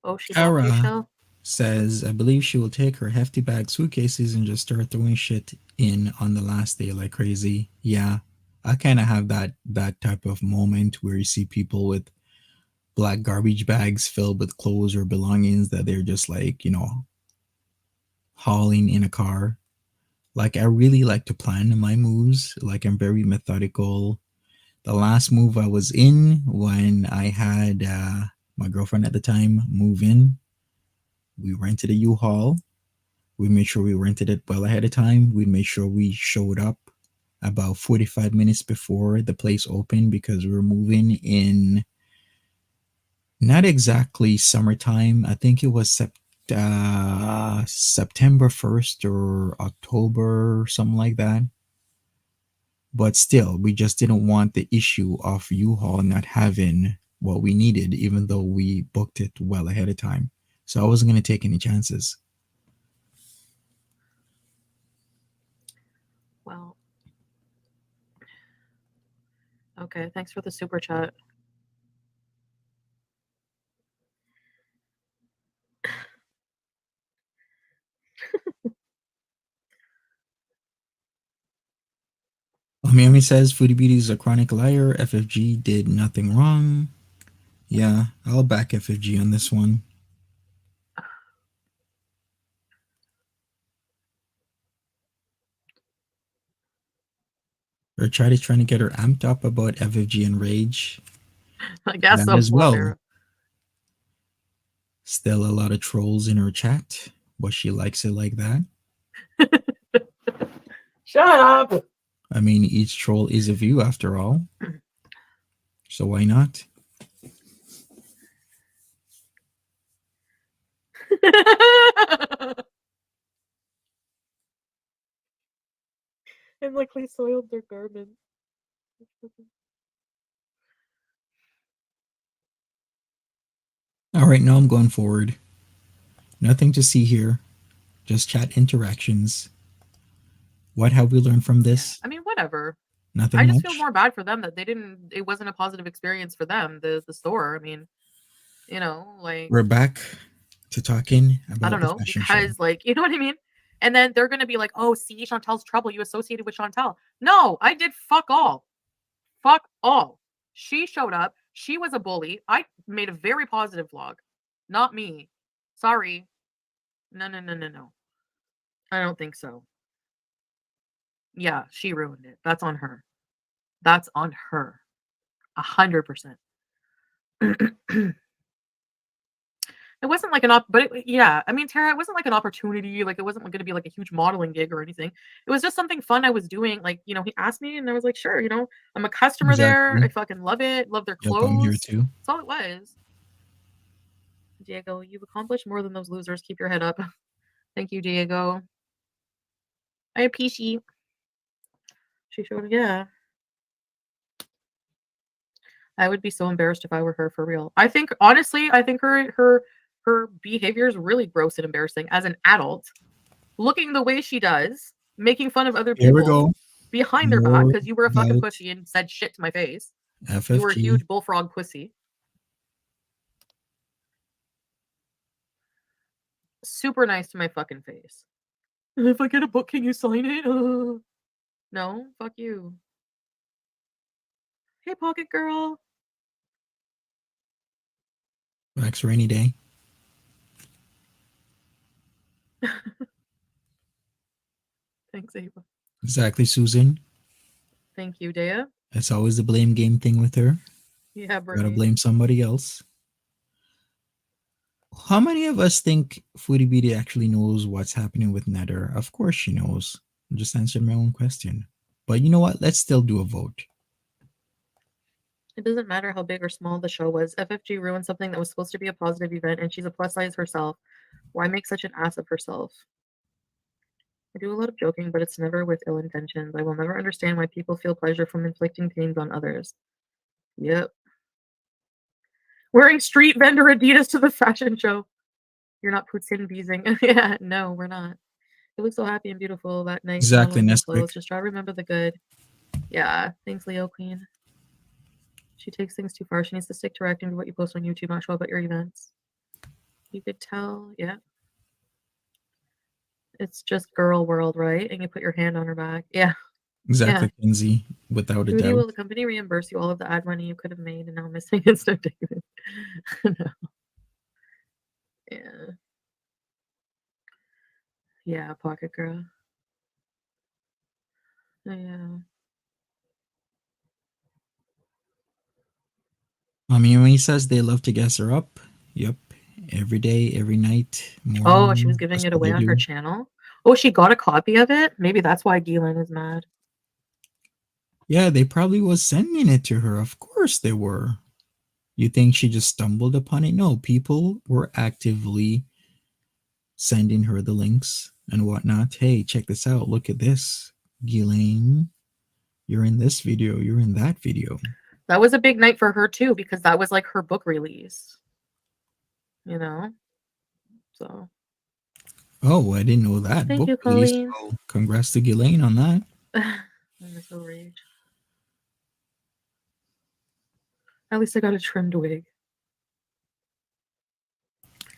Oh, she blocked you, Kara. Shell? says, I believe she will take her hefty bag suitcases and just start throwing shit in on the last day like crazy. Yeah, I kind of have that type of moment where you see people with black garbage bags filled with clothes or belongings that they're just like, hauling in a car. Like, I really like to plan my moves. Like, I'm very methodical. The last move I was in when I had my girlfriend at the time move in, we rented a U-Haul. We made sure we rented it well ahead of time. We made sure we showed up about 45 minutes before the place opened because we were moving in not exactly summertime. I think it was September 1st or October, something like that. But still, we just didn't want the issue of U-Haul not having what we needed, even though we booked it well ahead of time. So I wasn't going to take any chances. Well, okay. Thanks for the super chat. Miami says Foodie Beauty is a chronic liar. FFG did nothing wrong. Yeah, I'll back FFG on this one. Or trying to get her amped up about FFG and Rage. I guess so. As well. Sarah. Still a lot of trolls in her chat, but she likes it like that. Shut up. I mean, each troll is a view after all. So why not? And like they soiled their garments. All right, now I'm going forward. Nothing to see here. Just chat interactions. What have we learned from this? I mean, whatever. Nothing I just much. feel more bad for them that it wasn't a positive experience for them, the store. I mean, like We're back to talking I about don't the know, fashion show. because like, you know what I mean? And then they're gonna be like, oh, see, Chantel's trouble. You associated with Chantel. No, I did fuck all. Fuck all. She showed up. She was a bully. I made a very positive vlog. Not me. Sorry. No. I don't think so. Yeah, she ruined it. That's on her. That's on her. 100%. It wasn't like yeah. I mean, Tara, it wasn't like an opportunity. Like, it wasn't going to be like a huge modeling gig or anything. It was just something fun I was doing. Like, he asked me and I was like, sure, I'm a customer there. Exactly. I fucking love it. Love their Yep, I'm here clothes. too. That's all it was. Diego, you've accomplished more than those losers. Keep your head up. Thank you, Diego. I appreciate. She showed, yeah. I would be so embarrassed if I were her, for real. Honestly, I think her behavior is really gross and embarrassing as an adult. Looking the way she does, making fun of other Here we people go. behind their back More because you were a fucking about pussy and said shit to my face. FFG. You were a huge bullfrog pussy. Super nice to my fucking face. If I get a book, can you sign it? No, fuck you. Hey, Pocket Girl. Max Rainy Day. Thanks, Ava. Exactly, Susan. Thank you, Dea. It's always the blame game thing with her. Yeah, Gotta Brittany. blame somebody else. How many of us think Foodie Beauty actually knows what's happening with Nether? Of course she knows. I just answered my own question. But you know what? Let's still do a vote. It doesn't matter how big or small the show was. FFG ruined something that was supposed to be a positive event, and she's a plus size herself. Why make such an ass of herself? I do a lot of joking, but it's never with ill intentions. I will never understand why people feel pleasure from inflicting pains on others. Yep. Wearing street vendor Adidas to the fashion show. You're not Putin beezing. Yeah, no, we're not. You look so happy and beautiful that night. Exactly, Modeling Nesquik. clothes. Just try to remember the good. Yeah, thanks, Leo Queen. She takes things too far. She needs to stick to reacting to what you post on YouTube, not show up at your events. You could tell, yeah. It's just girl world, right? And you put your hand on her back. Yeah. Exactly, Yeah. Kinsey, without a Foodie, doubt. will the company reimburse you all of the ad money you could have made and now missing instant David? No. Yeah. Yeah, pocket girl. Yeah. I mean, when he says they love to gas her up, yep, every day, every night, more. Oh, she was giving that's it what away they on her do. channel. Oh, she got a copy of it? Maybe that's why Galen is mad. Yeah, they probably was sending it to her. Of course they were. You think she just stumbled upon it? No, people were actively sending her the links and whatnot. Hey, check this out. Look at this. Ghislaine, you're in this video. You're in that video. That was a big night for her too, because that was like her book release. You know? So Oh, I didn't know that. thank Book you, release. Colleen. Well, congrats to Ghislaine on that. I'm so rage. At least I got a trimmed wig.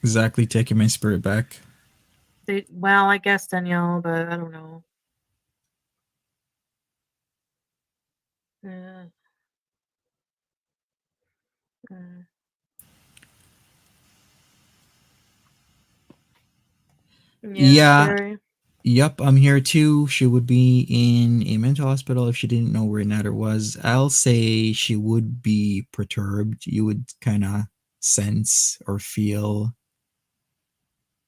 Exactly, taking my spirit back. Well, I guess Danielle, but I don't know. Yeah. Yeah. Scary. Yep, I'm here too. She would be in a mental hospital if she didn't know where Natter was. I'll say she would be perturbed. You would kind of sense or feel,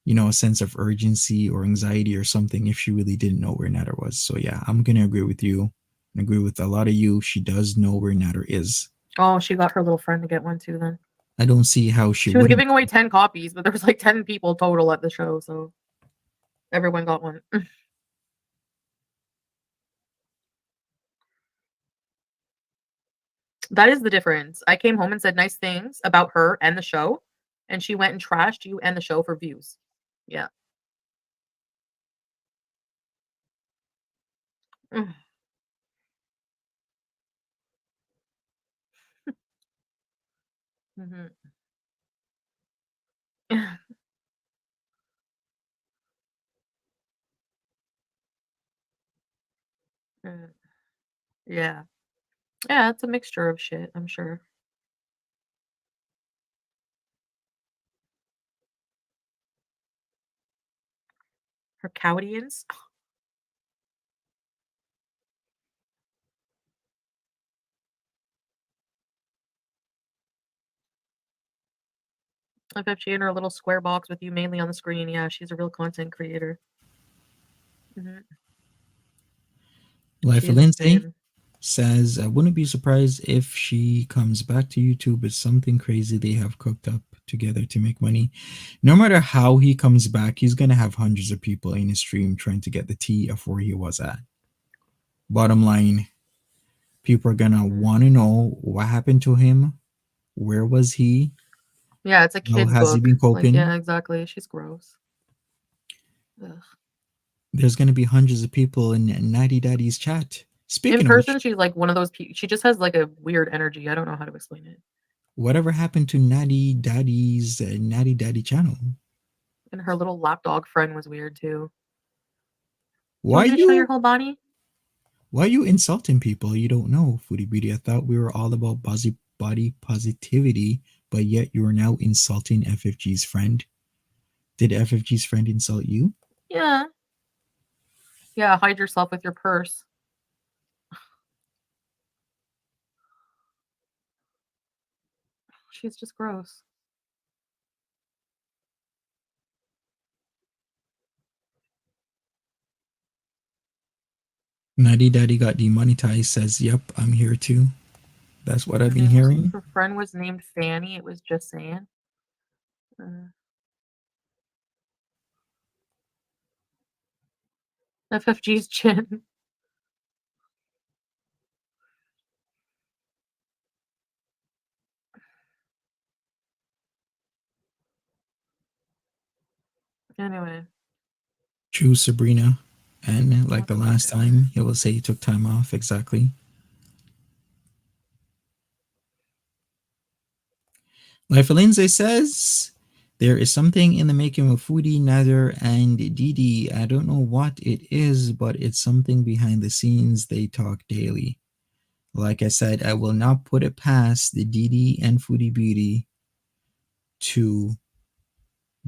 a sense of urgency or anxiety or something if she really didn't know where Natter was. So yeah, I'm going to agree with you and agree with a lot of you. She does know where Natter is. Oh, she got her little friend to get one too then. I don't see how she She was wouldn't. giving away 10 copies, but there was like 10 people total at the show, so everyone got one. That is the difference. I came home and said nice things about her and the show, and she went and trashed you and the show for views. Yeah. Mhm. Mm. Yeah. Yeah, it's a mixture of shit, I'm sure. Her Cowdians. I bet she in her little square box with you mainly on the screen. Yeah, she's a real content creator. Mhm. Life She of is the Lindsay same. says, I wouldn't be surprised if she comes back to YouTube with something crazy they have cooked up together to make money. No matter how he comes back, he's going to have hundreds of people in his stream trying to get the tea of where he was at. Bottom line, people are going to want to know what happened to him. Where was he? Yeah, it's a How kid's has he book. been Like, coping? yeah, exactly. She's gross. Ugh. There's going to be hundreds of people in Natty Daddy's chat. Speaking In of which, person, she's like one of those people. She just has like a weird energy. I don't know how to explain it. whatever happened to Natty Daddy's Natty Daddy channel? And her little lapdog friend was weird too. You Why want me to show your you whole body? why you insulting people you don't know, Foodie Beauty? I thought we were all about body positivity, but yet you are now insulting FFG's friend. Did FFG's friend insult you? Yeah. Yeah, hide yourself with your purse. She's just gross. Natty Daddy got demonetized, says, yep, I'm here too. That's what I've been Yeah, hearing. her friend was named Fanny. It was just saying. FFG's chin. Anyway. Choose Sabrina. And like the last time, he will say he took time off. Exactly. Life of Lindsay says, There is something in the making of Foodie, Nether, and Didi. I don't know what it is, but it's something behind the scenes. They talk daily. Like I said, I will not put it past the Didi and Foodie Beauty to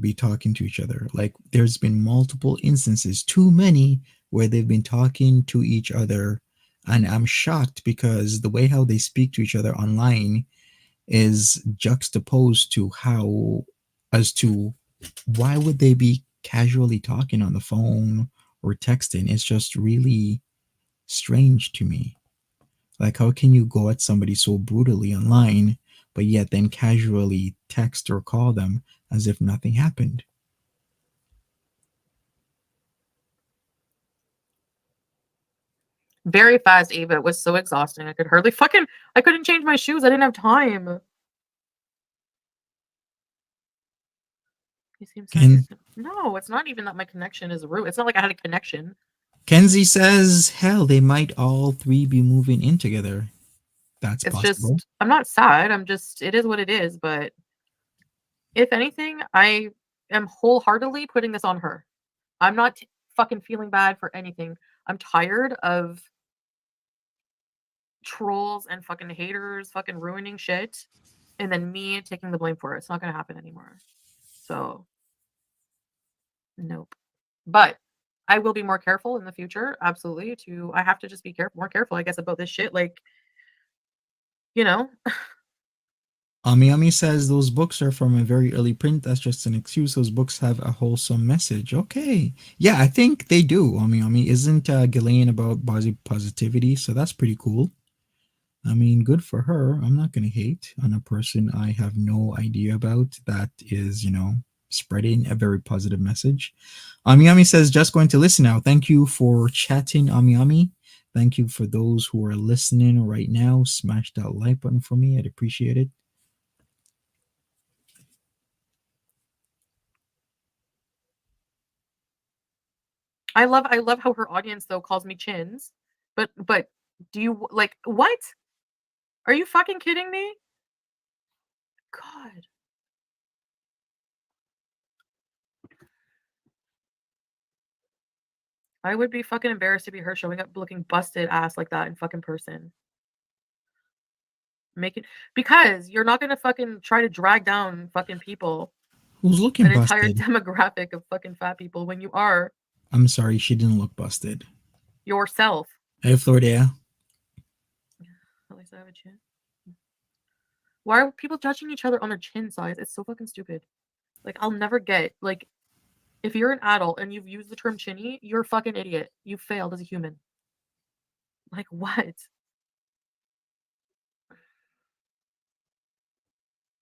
be talking to each other. Like there's been multiple instances, too many, where they've been talking to each other, and I'm shocked because the way how they speak to each other online is juxtaposed to how, as to why would they be casually talking on the phone or texting. It's just really strange to me. Like, how can you go at somebody so brutally online, but yet then casually text or call them as if nothing happened? Very fast, Ava. It was so exhausting. I couldn't change my shoes. I didn't have time. You seem sad. Ken, No, it's not even that my connection is rude. It's not like I had a connection. Kenzie says, hell, they might all three be moving in together. That's It's possible. just, I'm not sad. It is what it is. But if anything, I am wholeheartedly putting this on her. I'm not fucking feeling bad for anything. I'm tired of trolls and fucking haters fucking ruining shit and then me taking the blame for it. It's not going to happen anymore. So, nope. But I will be more careful in the future. Absolutely. I have to just be more careful, I guess, about this shit. Like, you know, Ami Ami says those books are from a very early print. That's just an excuse. Those books have a wholesome message. Okay. Yeah, I think they do. Ami Ami isn't Ghislaine about positivity, so that's pretty cool. I mean, good for her. I'm not going to hate on a person I have no idea about that is, spreading a very positive message. Ami Ami says, just going to listen now. Thank you for chatting, Ami Ami. Thank you for those who are listening right now. Smash that like button for me. I'd appreciate it. I love how her audience though calls me chins. But do you like what? Are you fucking kidding me? God. I would be fucking embarrassed to be her showing up looking busted ass like that in fucking person. Because you're not gonna fucking try to drag down fucking people, Who's looking an entire busted? demographic of fucking fat people when you are I'm sorry, she didn't look busted. yourself. Hey, Florida. At least I have a chin. Why are people judging each other on their chin size? It's so fucking stupid. Like, I'll never get, like, if you're an adult and you've used the term chinny, you're a fucking idiot. You failed as a human. Like, what?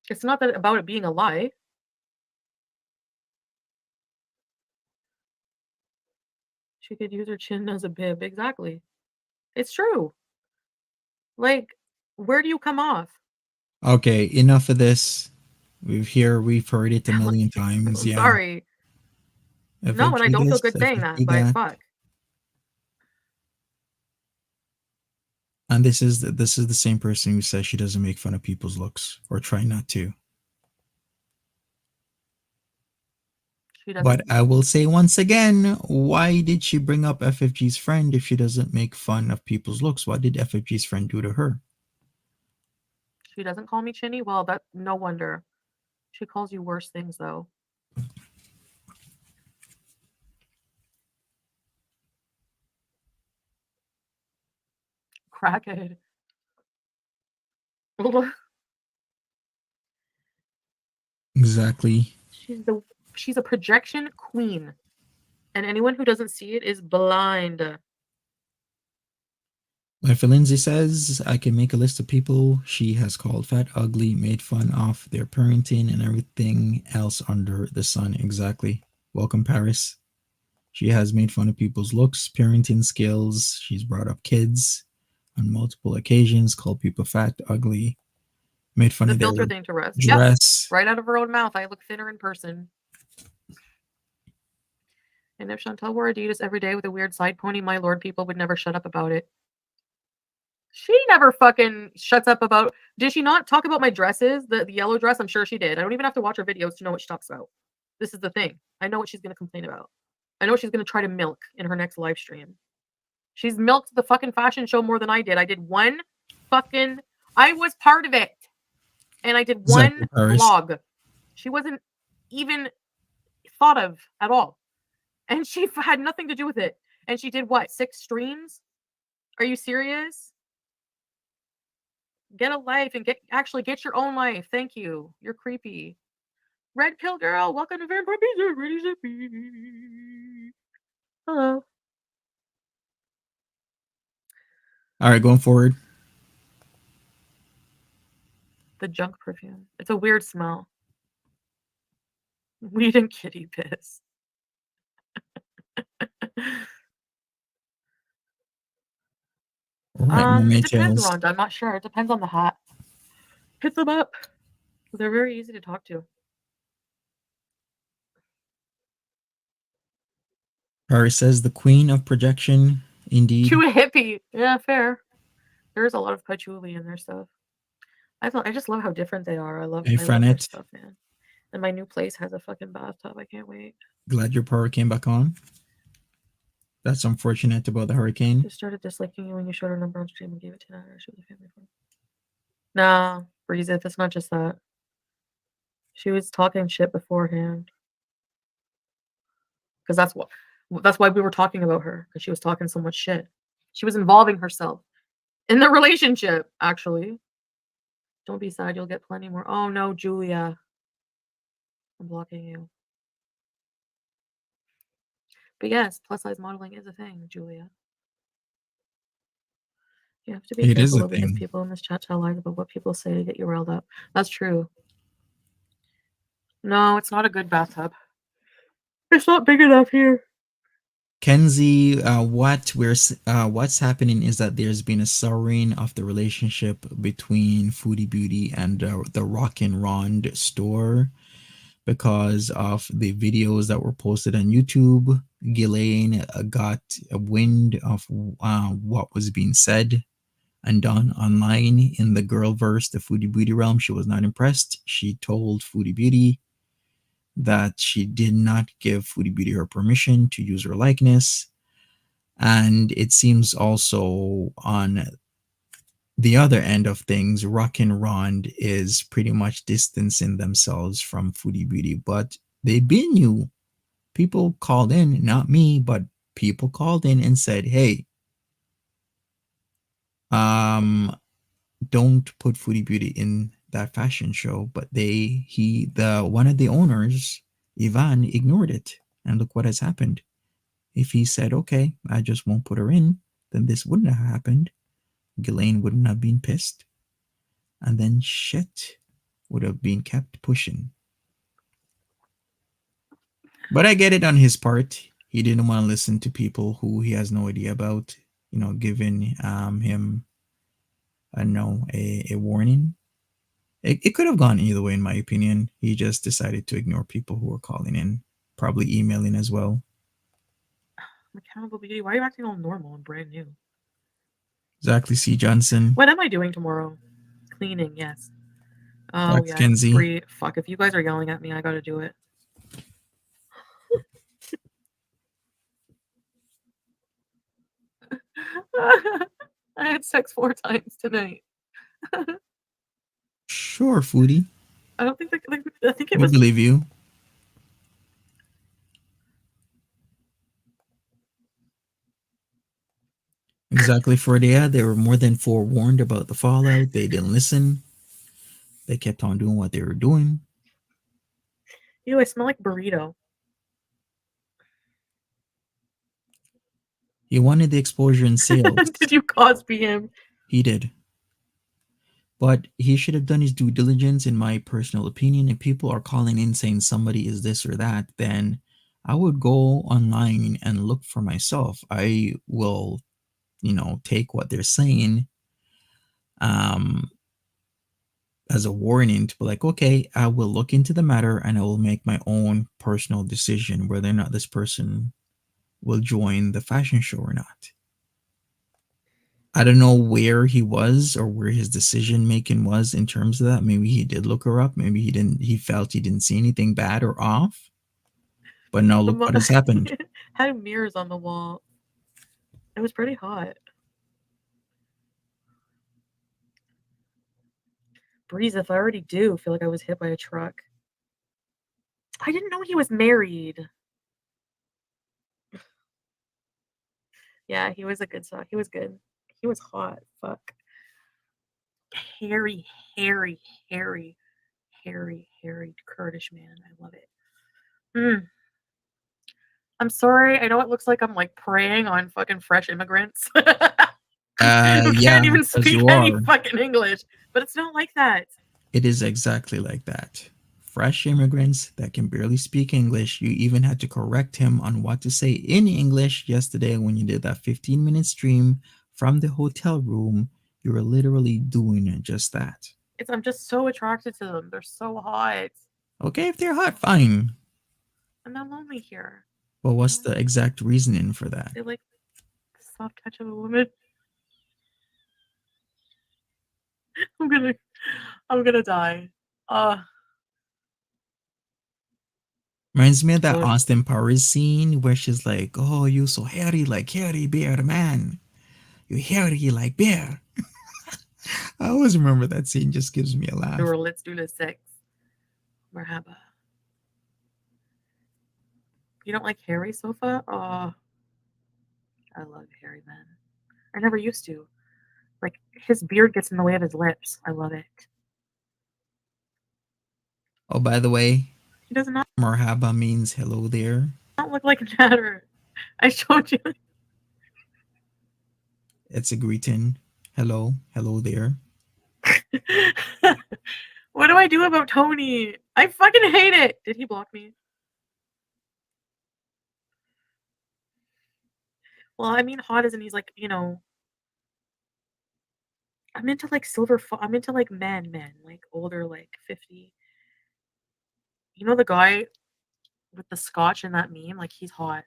It's not that about it being a lie. She could use her chin as a bib. Exactly. It's true. Like, where do you come off? Okay, enough of this. We've heard it a million times. I'm Yeah. sorry. No, and I don't feel good saying that, but that. fuck. And this is the same person who says she doesn't make fun of people's looks or try not to. She But doesn't. I will say once again, why did she bring up FFG's friend if she doesn't make fun of people's looks? What did FFG's friend do to her? She doesn't call me chinny. Well, that no wonder. She calls you worse things though. Crackhead. Exactly. She's a projection queen. And anyone who doesn't see it is blind. Like Lindsay says, I can make a list of people she has called fat, ugly, made fun of their parenting and everything else under the sun. Exactly. Welcome, Paris. She has made fun of people's looks, parenting skills. She's brought up kids on multiple occasions, called people fat, ugly, made fun The of their filter thing to rest. Yep. dress. Right out of her own mouth. I look thinner in person. And if Chantel wore Adidas every day with a weird side pony, my lord, people would never shut up about it. She never fucking shuts up about. Did she not talk about my dresses? The yellow dress? I'm sure she did. I don't even have to watch her videos to know what she talks about. This is the thing. I know what she's gonna complain about. I know what she's gonna try to milk in her next live stream. She's milked the fucking fashion show more than I did. I did one fucking. I was part of it, and I did Exactly, one Paris. vlog. She wasn't even thought of at all, and she had nothing to do with it. And she did what? 6 streams? Are you serious? Get a life and get your own life. Thank you. You're creepy. Red pill girl, welcome to Vampire Pizza. Ready to be. Hello. All right, going forward. The junk perfume. It's a weird smell. Weed and kitty piss. All right, more It depends, details. Rhonda. I'm not sure. It depends on the hat. Hit them up. They're very easy to talk to. Paris says the queen of projection. Indeed. To a hippie. Yeah, fair. There's a lot of patchouli in their stuff. I just love how different they are. I love Hey, their Franet. stuff, man. And my new place has a fucking bathtub. I can't wait. Glad your power came back on. That's unfortunate about the hurricane. She started disliking you when you showed her number on stream and gave it to her. She was a family friend. Nah, Breeze it. It's not just that. She was talking shit beforehand. Because that's why we were talking about her. Because she was talking so much shit. She was involving herself in the relationship, actually. Don't be sad. You'll get plenty more. Oh no, Julia. I'm blocking you. But yes, plus size modeling is a thing, Julia. You have to be It is careful a because thing. people in this chat tell lies about what people say to get you riled up. That's true. No, it's not a good bathtub. It's not big enough here. Kenzie, what's happening is that there's been a souring of the relationship between Foodie Beauty and the Rock and Rond store because of the videos that were posted on YouTube. Ghislaine got a wind of what was being said and done online in the girlverse, the Foodie Beauty realm. She was not impressed. She told Foodie Beauty that she did not give Foodie Beauty her permission to use her likeness. And it seems also on the other end of things, Rock and Rond is pretty much distancing themselves from Foodie Beauty, but they been new. People called in, not me, but people called in and said, hey, don't put Foodie Beauty in that fashion show. But one of the owners, Ivan, ignored it. And look what has happened. If he said, okay, I just won't put her in, then this wouldn't have happened. Ghislaine wouldn't have been pissed. And then shit would have been kept pushing. But I get it on his part. He didn't want to listen to people who he has no idea about, giving him a warning. It could have gone either way, in my opinion. He just decided to ignore people who were calling in, probably emailing as well. Mechanical Beauty, why are you acting all normal and brand new? Exactly, C. Johnson. What am I doing tomorrow? Cleaning, yes. Oh, That's yeah. Kenzie. Fuck, if you guys are yelling at me, I gotta do it. I had sex 4 times tonight. Sure, Foodie. I don't think I think it We was. believe you. Exactly, Fredia. They were more than forewarned about the fallout. They didn't listen. They kept on doing what they were doing. Ew, I smell like burrito. He wanted the exposure and sales. Did you Cosby him? He did. But he should have done his due diligence, in my personal opinion. If people are calling in saying somebody is this or that, then I would go online and look for myself. I will, take what they're saying as a warning to be like, okay, I will look into the matter and I will make my own personal decision whether or not this person will join the fashion show or not. I don't know where he was or where his decision making was in terms of that. Maybe he did look her up. Maybe he didn't. He felt he didn't see anything bad or off. But now The look what has happened. had mirrors on the wall. It was pretty hot. Breeze, if I already do feel like I was hit by a truck. I didn't know he was married. Yeah, he was a good song. He was good. He was hot. Fuck. Hairy, hairy, hairy, hairy, hairy Kurdish man. I love it. I'm sorry. I know it looks like I'm like preying on fucking fresh immigrants who Yeah, can't even as speak you any are. fucking English, but it's not like that. It is exactly like that. Fresh immigrants that can barely speak English. You even had to correct him on what to say in English yesterday when you did that 15-minute stream from the hotel room. You were literally doing just that. I'm just so attracted to them. They're so hot. Okay, if they're hot, fine. I'm not lonely here. But what's the exact reasoning for that? They like the soft touch of a woman. I'm gonna die. Reminds me of that Good. Austin Powers scene where she's like, "Oh, you so hairy like hairy bear, man. You hairy like bear." I always remember that scene. Just gives me a laugh. Sure, let's do the sex. Marhaba. You don't like hairy sofa? Oh, I love hairy men. I never used to. Like his beard gets in the way of his lips. I love it. Oh, by the way, He does not marhaba means hello there. look like a chatter. I showed you. It's a greeting. Hello, hello there. What do I do about Tony? I fucking hate it. Did he block me? Well, I mean, hot isn't he's like, you know. I'm into like I'm into like men, like older, like 50. You know the guy with the scotch in that meme? Like he's hot.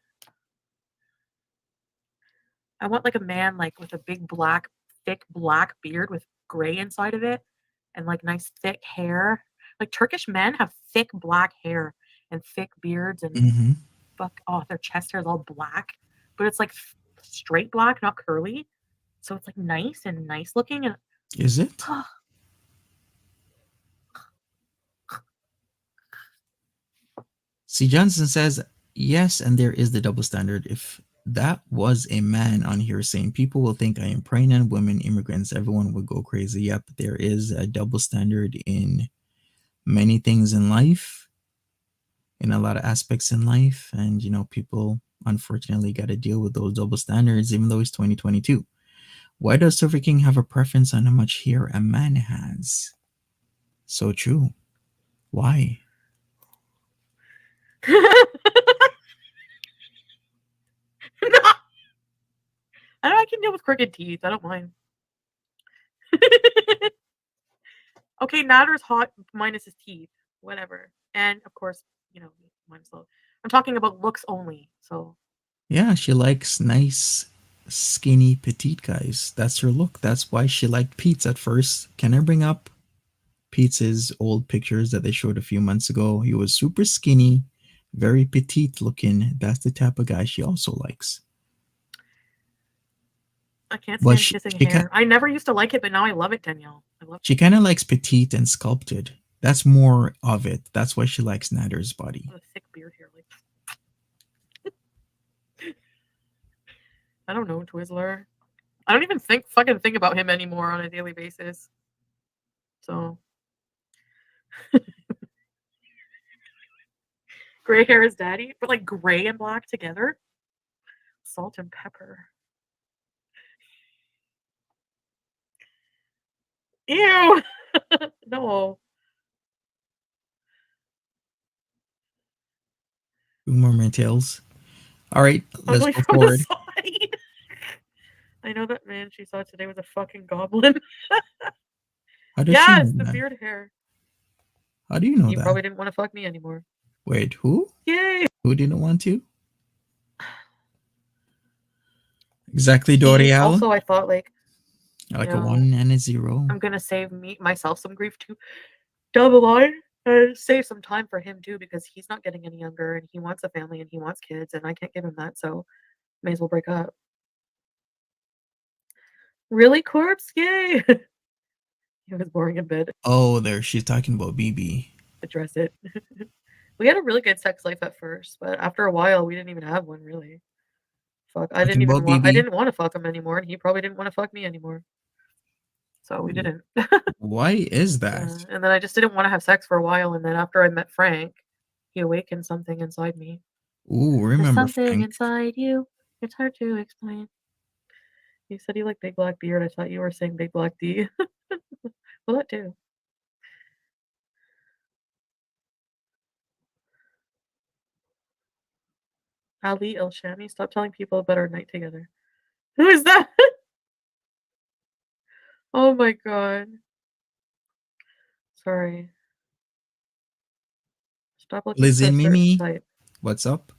I want like a man like with a big black, thick black beard with gray inside of it and like nice thick hair. Like Turkish men have thick black hair and thick beards and Mm-hmm. their chest hair is all black, but it's like straight black, not curly. So it's like nice and nice looking and Is it? C. Johnson says, yes, and there is the double standard. If that was a man on here saying people will think I am pregnant, women, immigrants, everyone would go crazy. Yep, there is a double standard in many things in life, in a lot of aspects in life. And, you know, people unfortunately got to deal with those double standards, even though it's 2022. Why does Surfer King have a preference on how much hair a man has? So true. Why? No. I can deal with crooked teeth. I don't mind. Okay, Natter's hot minus his teeth. Whatever. And of course, you know, minus low. I'm talking about looks only. So Yeah, she likes nice, skinny, petite guys. That's her look. That's why she liked Pete's at first. Can I bring up Pete's old pictures that they showed a few months ago? He was super skinny, very petite looking. That's the type of guy she also likes. I can't But stand kissing hair. I never used to like it, but now I love it, Danielle. I love She kind of likes petite and sculpted. That's more of it. That's why she likes Natter's body. a thick beard here. Like I don't know, Twizzler. I don't even fucking think about him anymore on a daily basis. So gray hair is daddy, but like gray and black together. Salt and pepper. Ew. No. 2 more tails. All right, let's Ugly go from forward. the side. I know that man she saw today was a fucking goblin. How does Yes, she know the that? beard hair. How do you know You that? probably didn't want to fuck me anymore. Wait, who? Yay. Who didn't want to? Exactly, He- Doriel. Also, I thought like Like You a know, 1 and a 0. I'm gonna save myself some grief too down the line and save some time for him too because he's not getting any younger and he wants a family and he wants kids and I can't give him that, so may as well break up. Really, corpse? Yay! It was boring in bed. Oh, there she's talking about BB. Address it. We had a really good sex life at first, but after a while, we didn't even have one really. Fuck, I Talking about I BB. didn't want to fuck him anymore, and he probably didn't want to fuck me anymore. So we didn't. Why is that? And then I just didn't want to have sex for a while, and then after I met Frank, he awakened something inside me. Ooh, There's remember something Frank. inside you. It's hard to explain. You said you like Big Black Beard. I thought you were saying Big Black D. Well, that too. Ali El Shami, stop telling people about our night together. Who is that? Oh my god. Sorry. Stop looking Liz for a and certain Mimi, type. what's up?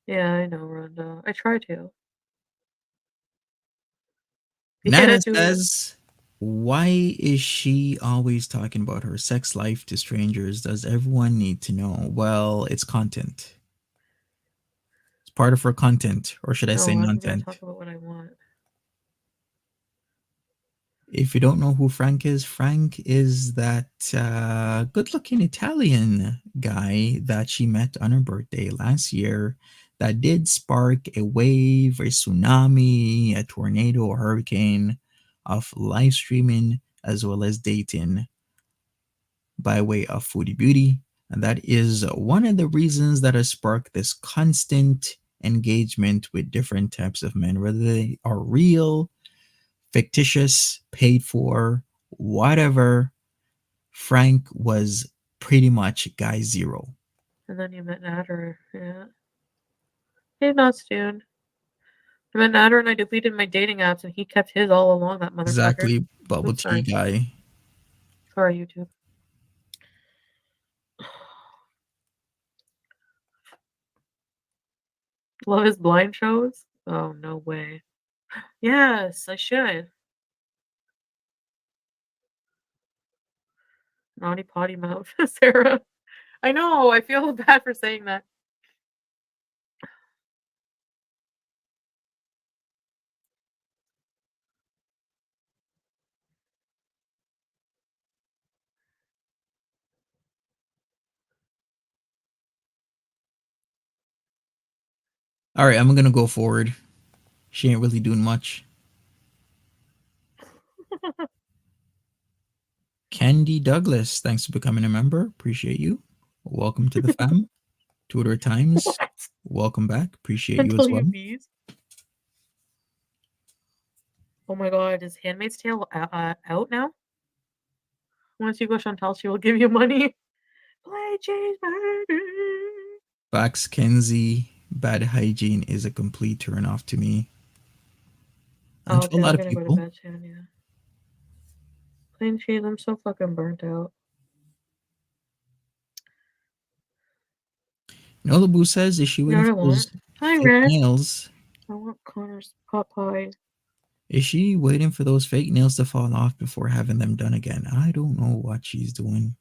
Yeah, I know, Rhonda. I try to. Nana Yeah, Julia. says, why is she always talking about her sex life to strangers? Does everyone need to know? Well, it's content. It's part of her content, or should I say No, I'm gonna non-tent. talk about what I want. If you don't know who Frank is that good-looking Italian guy that she met on her birthday last year that did spark a wave, a tsunami, a tornado, a hurricane of live streaming as well as dating by way of Foodie Beauty. And that is one of the reasons that has sparked this constant engagement with different types of men, whether they are real, fictitious, paid for, whatever. Frank was pretty much guy zero. And then you met Natter. Yeah. Hey, Notstune. I met Natter and I deleted my dating apps and he kept his all along, that motherfucker. Exactly, bubble Oops, tea sorry. guy. Sorry, YouTube. Love Is Blind shows? Oh, no way. Yes, I should. Naughty potty mouth, Sarah. I know, I feel bad for saying that. All right, I'm gonna go forward. She ain't really doing much. Candy Douglas, thanks for becoming a member. Appreciate you. Welcome to the fam. Twitter Times, What? welcome back. Appreciate you Until as well. you bees. Oh my god, is Handmaid's Tale out now? Once you go Chantal, she will give you money. Play cheeseburger. Bax Kenzie, bad hygiene is a complete turn off to me. And Oh, to a okay, lot I'm of gonna go to people. bed soon, yeah. Plain cheese, I'm so fucking burnt out. Nolabu says, is she You know waiting what I for those want? Hi, fake Red. nails? I want Connor's pot pie. Is she waiting for those fake nails to fall off before having them done again? I don't know what she's doing.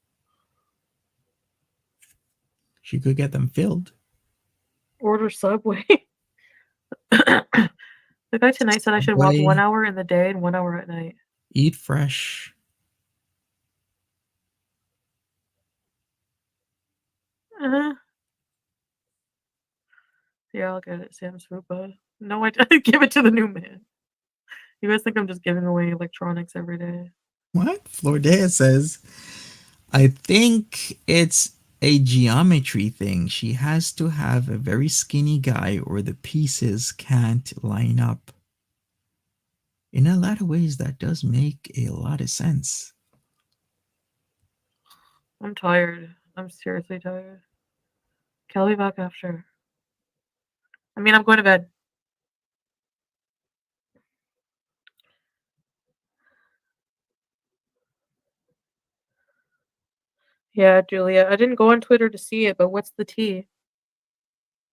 She could get them filled. Order Subway. The guy tonight said I should walk 1 hour in the day and 1 hour at night. Eat fresh. Yeah, I'll get it, Sam's food, but no, I give it to the new man. You guys think I'm just giving away electronics every day? What? Flordea says, I think it's a geometry thing. She has to have a very skinny guy or the pieces can't line up. In a lot of ways, that does make a lot of sense. I'm tired. I'm seriously tired. I'll be back after. I mean, I'm going to bed. Yeah, Julia. I didn't go on Twitter to see it, but what's the tea?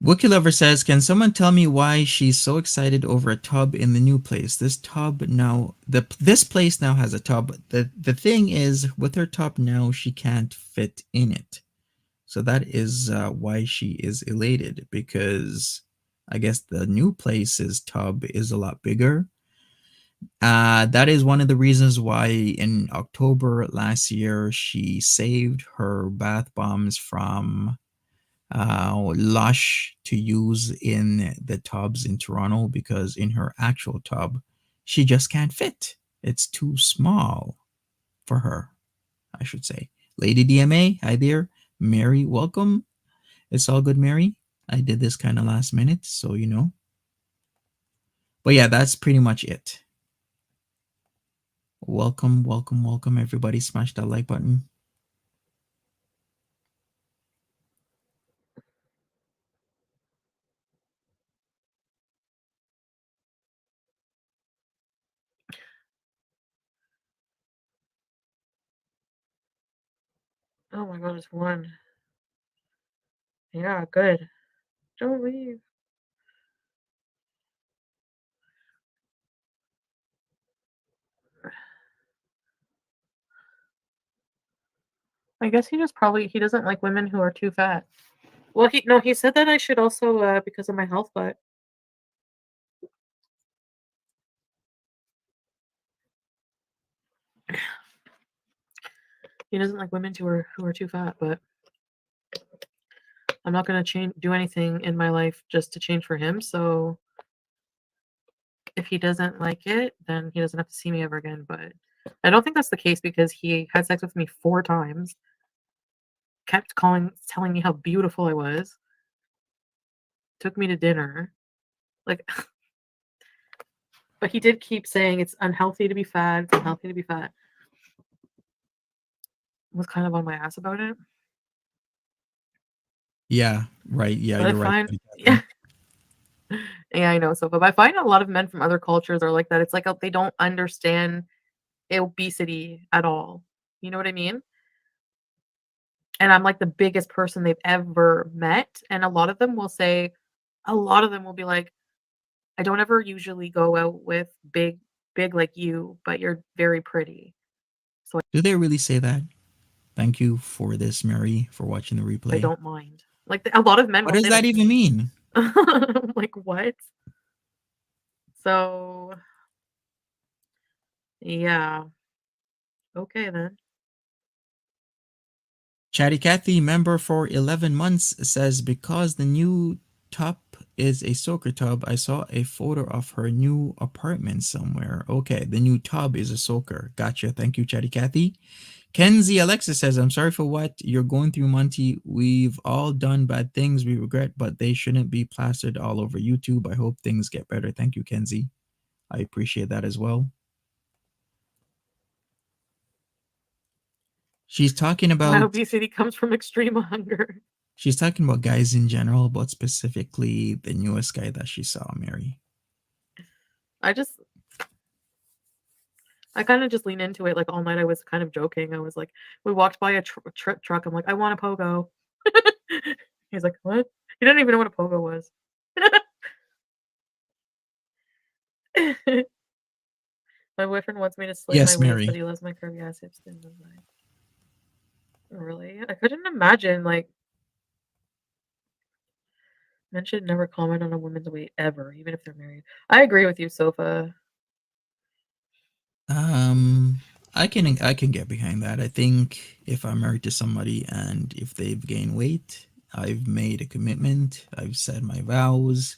Wookie Lover says, can someone tell me why she's so excited over a tub in the new place? This tub now, this place now has a tub. The thing is, with her tub now, she can't fit in it. So that is why she is elated, because I guess the new place's tub is a lot bigger. That is one of the reasons why in October last year, she saved her bath bombs from Lush to use in the tubs in Toronto, because in her actual tub, she just can't fit. It's too small for her, I should say. Lady DMA, hi there. Mary, welcome. It's all good, Mary. I did this kind of last minute, so you know. But yeah, that's pretty much it. Welcome, welcome, welcome, everybody. Smash that like button. Oh my god, it's one. Yeah, good. Don't leave. I guess he doesn't like women who are too fat. Well, he said that I should also because of my health, but he doesn't like women who are too fat. But I'm not gonna do anything in my life just to change for him. So if he doesn't like it, then he doesn't have to see me ever again. But I don't think that's the case, because he had sex with me 4 times, kept telling me how beautiful I was, took me to dinner, like. But he did keep saying it's unhealthy to be fat. It's unhealthy to be fat. Was kind of on my ass about it. Yeah, right. Yeah, But I you're right. find, yeah, yeah, I know. So, but I find a lot of men from other cultures are like that. It's like they don't understand obesity at all. You know what I mean? And I'm like the biggest person they've ever met. And a lot of them will be like, I don't ever usually go out with big like you, but you're very pretty. So Do they really say that? Thank you for this, Mary, for watching the I replay. don't mind. Like a lot of men What will does say that to even me. mean? Like what? So yeah. Okay then. Chatty Cathy, member for 11 months, says, because the new tub is a soaker tub, I saw a photo of her new apartment somewhere. Okay, the new tub is a soaker. Gotcha. Thank you, Chatty Cathy. Kenzie Alexis says, I'm sorry for what you're going through, Monty. We've all done bad things we regret, but they shouldn't be plastered all over YouTube. I hope things get better. Thank you, Kenzie. I appreciate that as well. She's talking My about obesity comes from extreme hunger. she's talking about guys in general, but specifically the newest guy that she saw, Mary. I kind of just lean into it. Like all night I was kind of joking. I was like, we walked by a truck. I'm like, I want a pogo. He's like, what? He didn't even know what a pogo was. My boyfriend wants me to slim my Yes, waist, but Mary. he loves my curvy ass hips and design. Really? I couldn't imagine, like, men should never comment on a woman's weight ever, even if they're married. I agree with you, Sofa. I can get behind that. I think if I'm married to somebody and if they've gained weight, I've made a commitment. I've said my vows,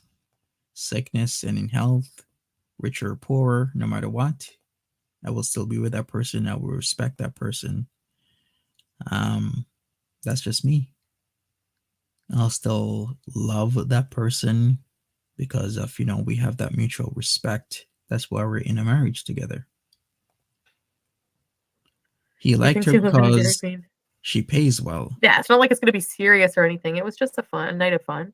sickness and in health, rich or poor, no matter what. I will still be with that person. I will respect that person. Um, that's just me. I'll still love that person because of, we have that mutual respect. That's why we're in a marriage together. He liked her You live in a Dairy because Queen. she pays well. Yeah, it's not like it's gonna be serious or anything. It was just a night of fun.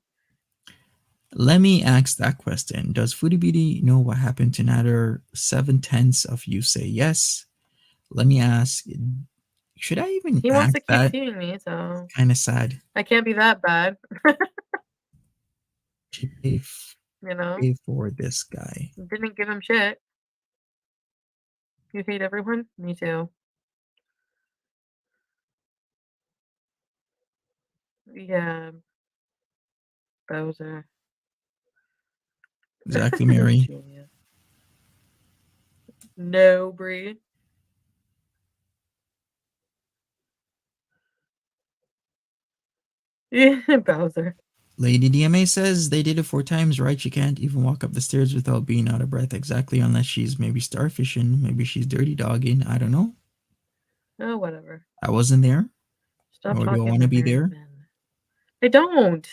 Let me ask that question. Does Foodie Beauty know what happened to another 7/10 of you say yes? Let me ask, should I even He wants ask to keep that? seeing me, so Kind of sad. I can't be that bad. She paid You know, pay for this guy. didn't give him shit. You hate everyone? Me too. Yeah, Bowser. Exactly, Mary. Genius. No, Bree. Yeah, Bowser. Lady DMA says they did it 4 times, right? She can't even walk up the stairs without being out of breath. Exactly, unless she's maybe starfishing. Maybe she's dirty dogging. I don't know. Oh, whatever. I wasn't there. Stop Nor do I talking want to to be married there. men. I don't.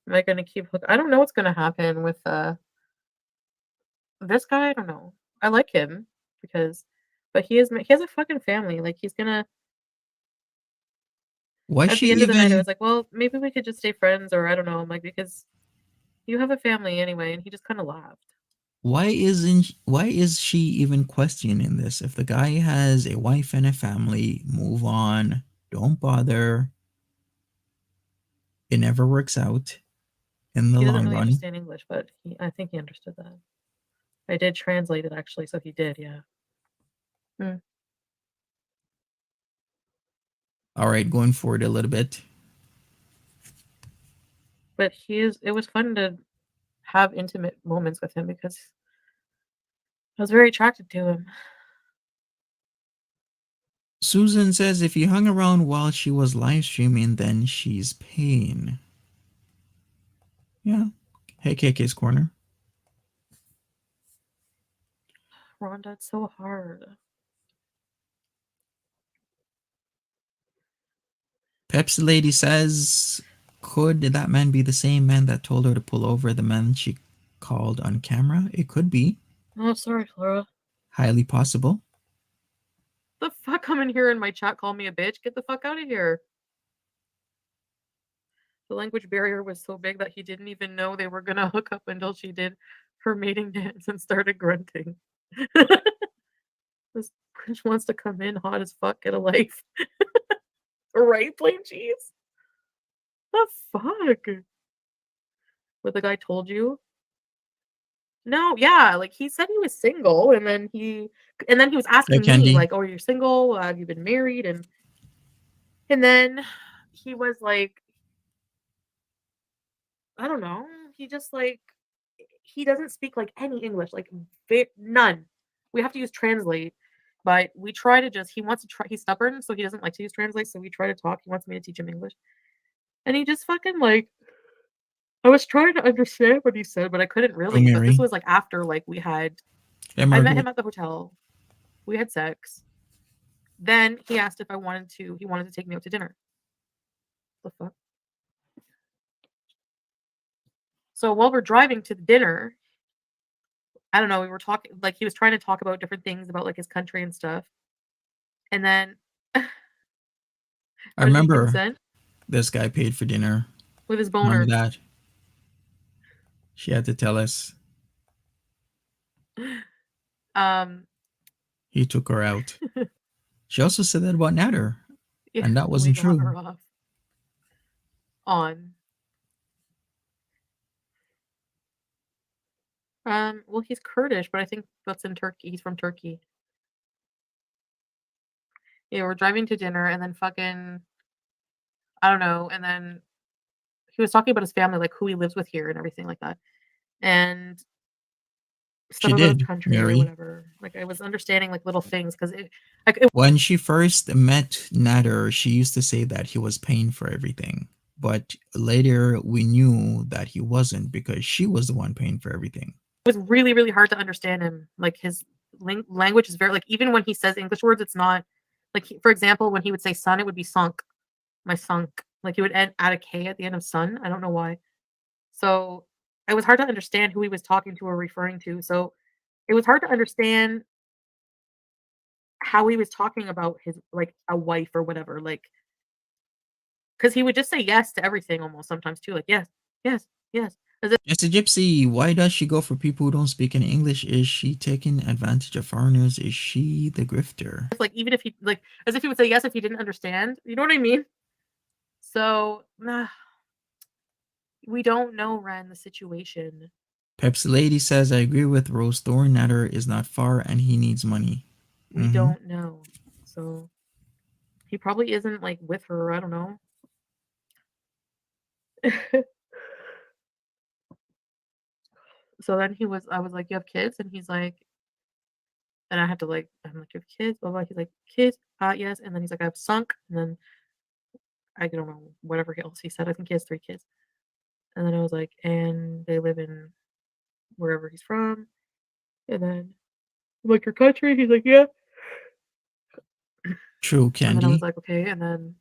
Am I gonna keep hook? I don't know what's gonna happen with this guy. I don't know. I like him because, but he has a fucking family. Like he's gonna. Why At she the end of the night, I even? was like, well, maybe we could just stay friends, or I don't know. I'm like, because you have a family anyway, and he just kind of laughed. Why is she even questioning this? If the guy has a wife and a family, move on. Don't bother. It never works out in the He doesn't long really run. understand English, but I think he understood that. I did translate it actually, so he did, yeah. All right, going forward a little bit. But it was fun to have intimate moments with him because I was very attracted to him. Susan says if you hung around while she was live streaming, then she's paying. Yeah. Hey, KK's Corner. Rhonda, it's so hard. Pepsi Lady says, could that man be the same man that told her to pull over the man she called on camera? It could be. Oh, sorry, Flora. Highly possible. The fuck come in here in my chat, call me a bitch. Get the fuck out of here. The language barrier was so big that he didn't even know they were gonna hook up until she did her mating dance and started grunting. This bitch wants to come in hot as fuck, get a life. Right, plain cheese? The fuck? What the guy told you? No, yeah, like he said he was single, and then he was asking me Candy. like, "Oh, you're single? Have you been married?" And then he was like, I don't know. He just like he doesn't speak like any English, like none. We have to use translate, but we try to just. He wants to try. He's stubborn, so he doesn't like to use translate. So we try to talk. He wants me to teach him English, and he just fucking like. I was trying to understand what he said, but I couldn't really. But this Mary. was like after like we had. Hey, I met Margaret. him at the hotel. We had sex. Then he asked if I wanted to. He wanted to take me out to dinner. The fuck. So while we're driving to the dinner, I don't know, we were talking like he was trying to talk about different things about like his country and stuff. And then I or did he remember consent this guy paid for dinner. with his Remember boner? that? She had to tell us. He took her out. She also said that about Nader. Yeah, And that we wasn't got true. her off. On. Well, he's Kurdish, but I think that's in Turkey. He's from Turkey. Yeah, we're driving to dinner and then fucking I don't know, and then he was talking about his family, like who he lives with here and everything like that. And stuff She about his did, country or Mary. whatever. Like I was understanding like little things because it When she first met Nader, she used to say that he was paying for everything. But later we knew that he wasn't because she was the one paying for everything. was really, really hard to understand him. Like his language is very like even when he says English words, it's not like for example, when he would say sun, it would be sunk. My sunk. Like he would add a K at the end of sun. I don't know why. So it was hard to understand who he was talking to or referring to. So it was hard to understand how he was talking about his like a wife or whatever. Like because he would just say yes to everything almost sometimes too. Like yes, yes, yes. Just a gypsy, why does she go for people who don't speak any English? Is she taking advantage of foreigners? Is she the grifter? Like even if he like as if he would say yes if he didn't understand. You know what I mean? So we don't know, Ren, the situation. Pepsi Lady says, I agree with Rose Thorn. Natter is not far and he needs money. We Mhm. don't know. So he probably isn't like with her. I don't know. So then I was like, you have kids? And he's like, and I had to like, I'm like, you have kids? Blah, blah. He's like, kids? Yes. And then he's like, I have sunk. And then I don't know, whatever else he said. I think he has 3 kids. And then I was like, and they live in wherever he's from. And then I'm like, your country? He's like, yeah. True, And then I was Candy. like, okay. And then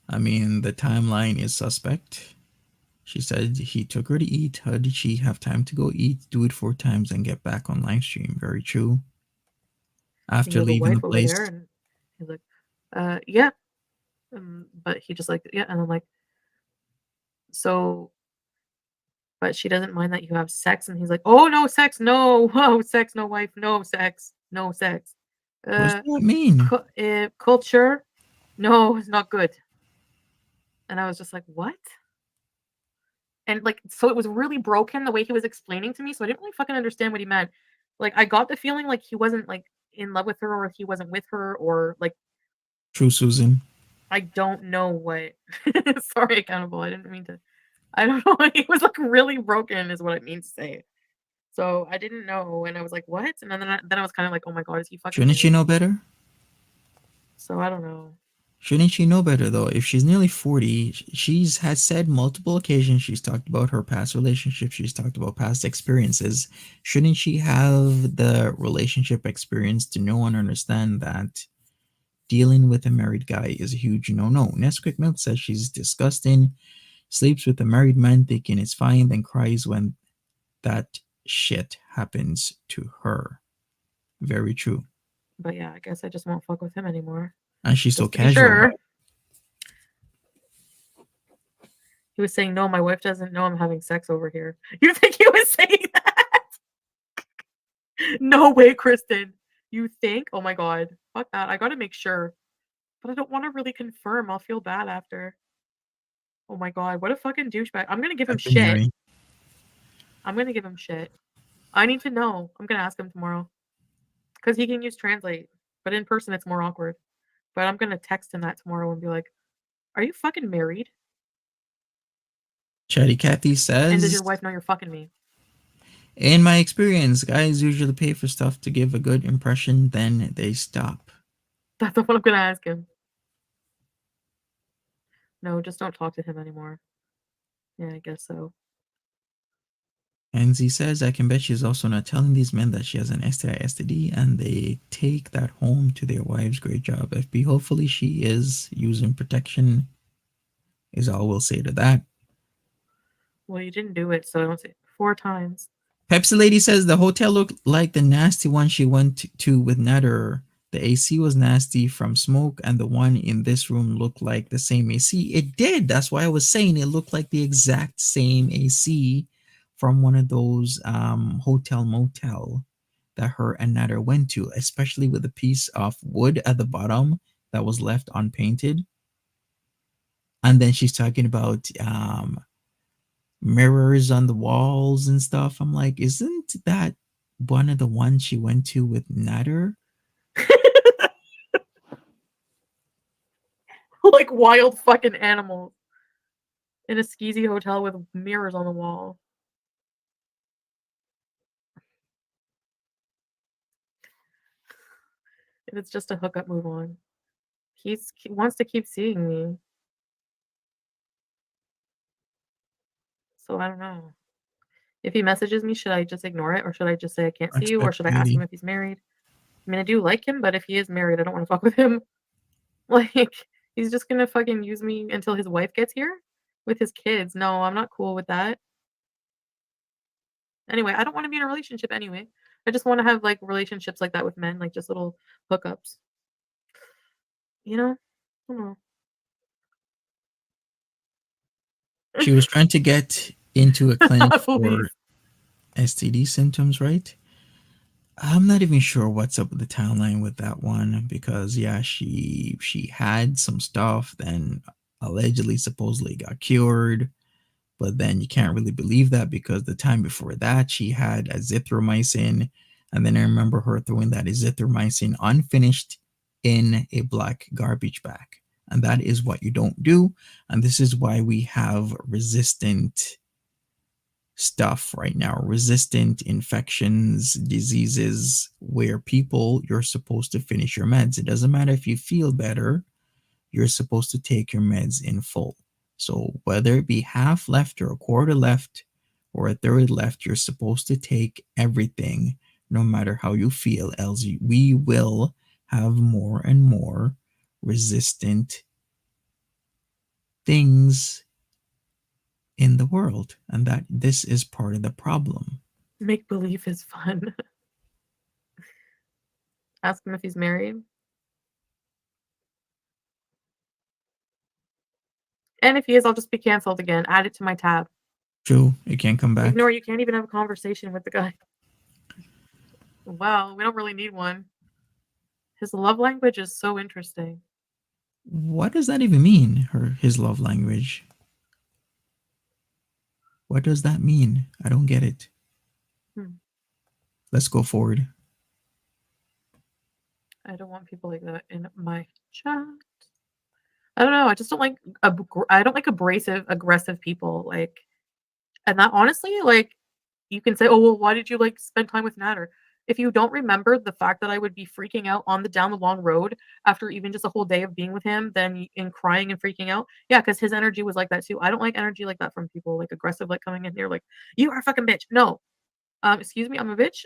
I mean, the timeline is suspect. She said he took her to eat. How did she have time to go eat, do it 4 times, and get back on live stream? Very true. After you have a leaving the wife over place. there. And he's like, yeah. But he just like, yeah. And I'm like, so, but she doesn't mind that you have sex. And he's like, oh, no sex. No, whoa, sex, no wife, no sex, no sex. What does that mean? Culture, no, it's not good. And I was just like, what? And like, so it was really broken the way he was explaining to me. So I didn't really fucking understand what he meant. Like, I got the feeling like he wasn't like in love with her, or he wasn't with her, or like, True, Susan. I don't know what. Sorry, accountable. I didn't mean to. I don't know. He was like really broken, is what I mean to say. So I didn't know, and I was like, what? And then I was kind of like, oh my god, is he fucking? Shouldn't she married? know better? So I don't know. Shouldn't she know better though? If she's nearly 40, she's has said multiple occasions, she's talked about her past relationships, she's talked about past experiences. Shouldn't she have the relationship experience to know and understand that dealing with a married guy is a huge no-no? Nesquik Milk says she's disgusting, sleeps with a married man thinking it's fine, then cries when that shit happens to her. Very true. But yeah, I guess I just won't fuck with him anymore. And she's so Just to be casual. sure. He was saying, no, my wife doesn't know I'm having sex over here. You think he was saying that? No way, Kristen. You think? Oh my god. Fuck that. I gotta make sure. But I don't want to really confirm. I'll feel bad after. Oh my god. What a fucking douchebag. I'm gonna give him I've been shit. hearing. I'm gonna give him shit. I need to know. I'm gonna ask him tomorrow. Because he can use Translate. But in person, it's more awkward. But I'm gonna text him that tomorrow and be like, are you fucking married? Chatty Cathy says, And does your wife know you're fucking me? in my experience, guys usually pay for stuff to give a good impression, then they stop. That's what I'm gonna ask him. No, just don't talk to him anymore. Yeah, I guess so. And Z says, I can bet she's also not telling these men that she has an STI, STD, and they take that home to their wives. Great job, FB. Hopefully she is using protection, is all we'll say to that. Well, you didn't do it, so I don't say 4 times. Pepsi Lady says the hotel looked like the nasty one she went to with Natter. The AC was nasty from smoke, and the one in this room looked like the same AC. It did. That's why I was saying it looked like the exact same AC from one of those hotel motel that her and Natter went to, especially with a piece of wood at the bottom that was left unpainted. And then she's talking about mirrors on the walls and stuff. I'm like, isn't that one of the ones she went to with Natter? Like wild fucking animals in a skeezy hotel with mirrors on the wall. If it's just a hookup, move on. He wants to keep seeing me. So I don't know. If he messages me, should I just ignore it, or should I just say I can't see you, or should I ask him if he's married? I mean, I do like him, but if he is married, I don't want to fuck with him. Like, he's just gonna fucking use me until his wife gets here with his kids. No, I'm not cool with that. Anyway, I don't want to be in a relationship anyway. I just want to have like relationships like that with men, like just little hookups. You know? I don't know. She was trying to get into a clinic for Please. STD symptoms, right? I'm not even sure what's up with the timeline with that one because yeah, she had some stuff, then allegedly, supposedly got cured. But then you can't really believe that because the time before that, she had azithromycin. And then I remember her throwing that azithromycin unfinished in a black garbage bag. And that is what you don't do. And this is why we have resistant stuff right now, resistant infections, diseases, where people, you're supposed to finish your meds. It doesn't matter if you feel better, you're supposed to take your meds in full. So whether it be half left or a quarter left or a third left, you're supposed to take everything no matter how you feel, else we will have more and more resistant things in the world, and that this is part of the problem. Make believe is fun. Ask him if he's married. And if he is, I'll just be canceled again. Add it to my tab. True, it can't come back. Ignore, you can't even have a conversation with the guy. Wow, we don't really need one. His love language is so interesting. What does that even mean, his love language? What does that mean? I don't get it. Let's go forward. I don't want people like that in my chat. I don't know. I just don't like abrasive, aggressive people. Like, and that honestly, like, you can say, oh well, why did you like spend time with Natter? If you don't remember the fact that I would be freaking out down the long road after even just a whole day of being with him, then in crying and freaking out, yeah, because his energy was like that too. I don't like energy like that from people, like aggressive, like coming in here, like you are a fucking bitch. No, excuse me, I'm a bitch.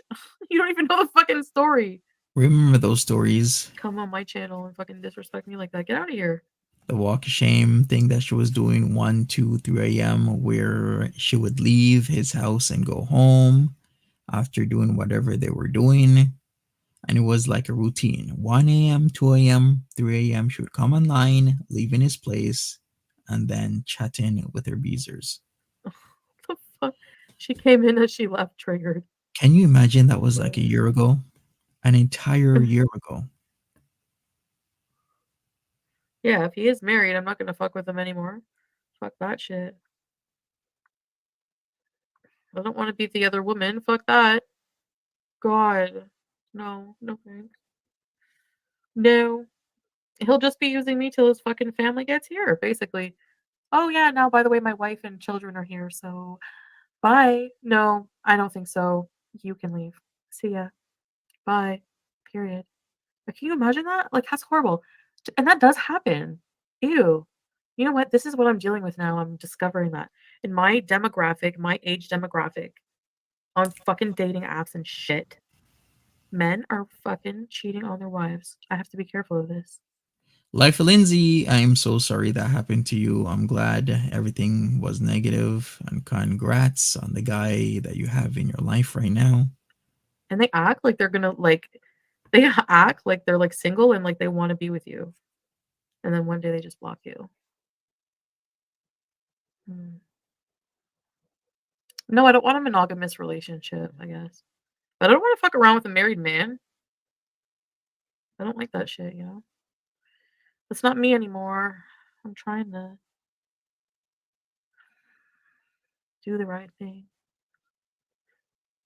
You don't even know the fucking story. Remember those stories? Come on my channel and fucking disrespect me like that. Get out of here. The walk of shame thing that she was doing 1, 2, 3 a.m. where she would leave his house and go home after doing whatever they were doing. And it was like a routine. 1 a.m., 2 a.m., 3 a.m. She would come online, leave in his place, and then chat in with her beezers. The fuck? She came in as she left triggered. Can you imagine that was like a year ago? An entire year ago. Yeah, if he is married, I'm not gonna fuck with him anymore. Fuck that shit. I don't want to be the other woman. Fuck that. God. No, no thanks. No. He'll just be using me till his fucking family gets here, basically. Oh yeah, now by the way, my wife and children are here, so bye. No, I don't think so. You can leave. See ya. Bye. Period. Like, can you imagine that? Like, that's horrible. And that does happen. Ew. You know what? This is what I'm dealing with now. I'm discovering that. In my demographic, my age demographic, on fucking dating apps and shit, men are fucking cheating on their wives. I have to be careful of this. Life of Lindsay, I'm so sorry that happened to you. I'm glad everything was negative, and congrats on the guy that you have in your life right now. And they act like they're gonna they act like they're like single and like they want to be with you. And then one day they just block you. No, I don't want a monogamous relationship, I guess. But I don't want to fuck around with a married man. I don't like that shit, you know? That's not me anymore. I'm trying to do the right thing.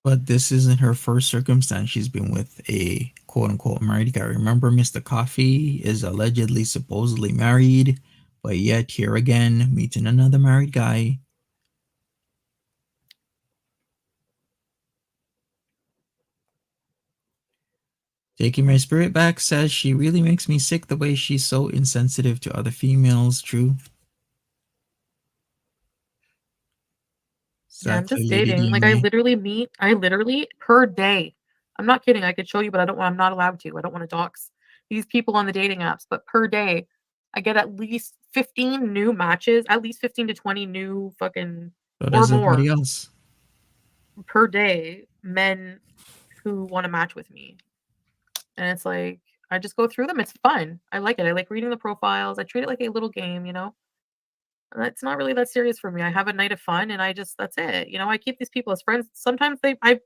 But this isn't her first circumstance. She's been with a quote unquote married guy. Remember, Mr. Coffee is allegedly, supposedly married, but yet here again, meeting another married guy. Taking My Spirit Back says she really makes me sick the way she's so insensitive to other females. True. Yeah, I'm just Lady dating. Like I literally per day. I'm not kidding. I could show you, but I'm not allowed to. I don't want to dox these people on the dating apps. But per day, I get at least 15 new matches, at least 15 to 20 new fucking So or does more everybody else. per day, men who want to match with me. And it's like I just go through them. It's fun. I like it. I like reading the profiles. I treat it like a little game, you know? It's not really that serious for me. I have a night of fun and that's it. You know, I keep these people as friends. Sometimes I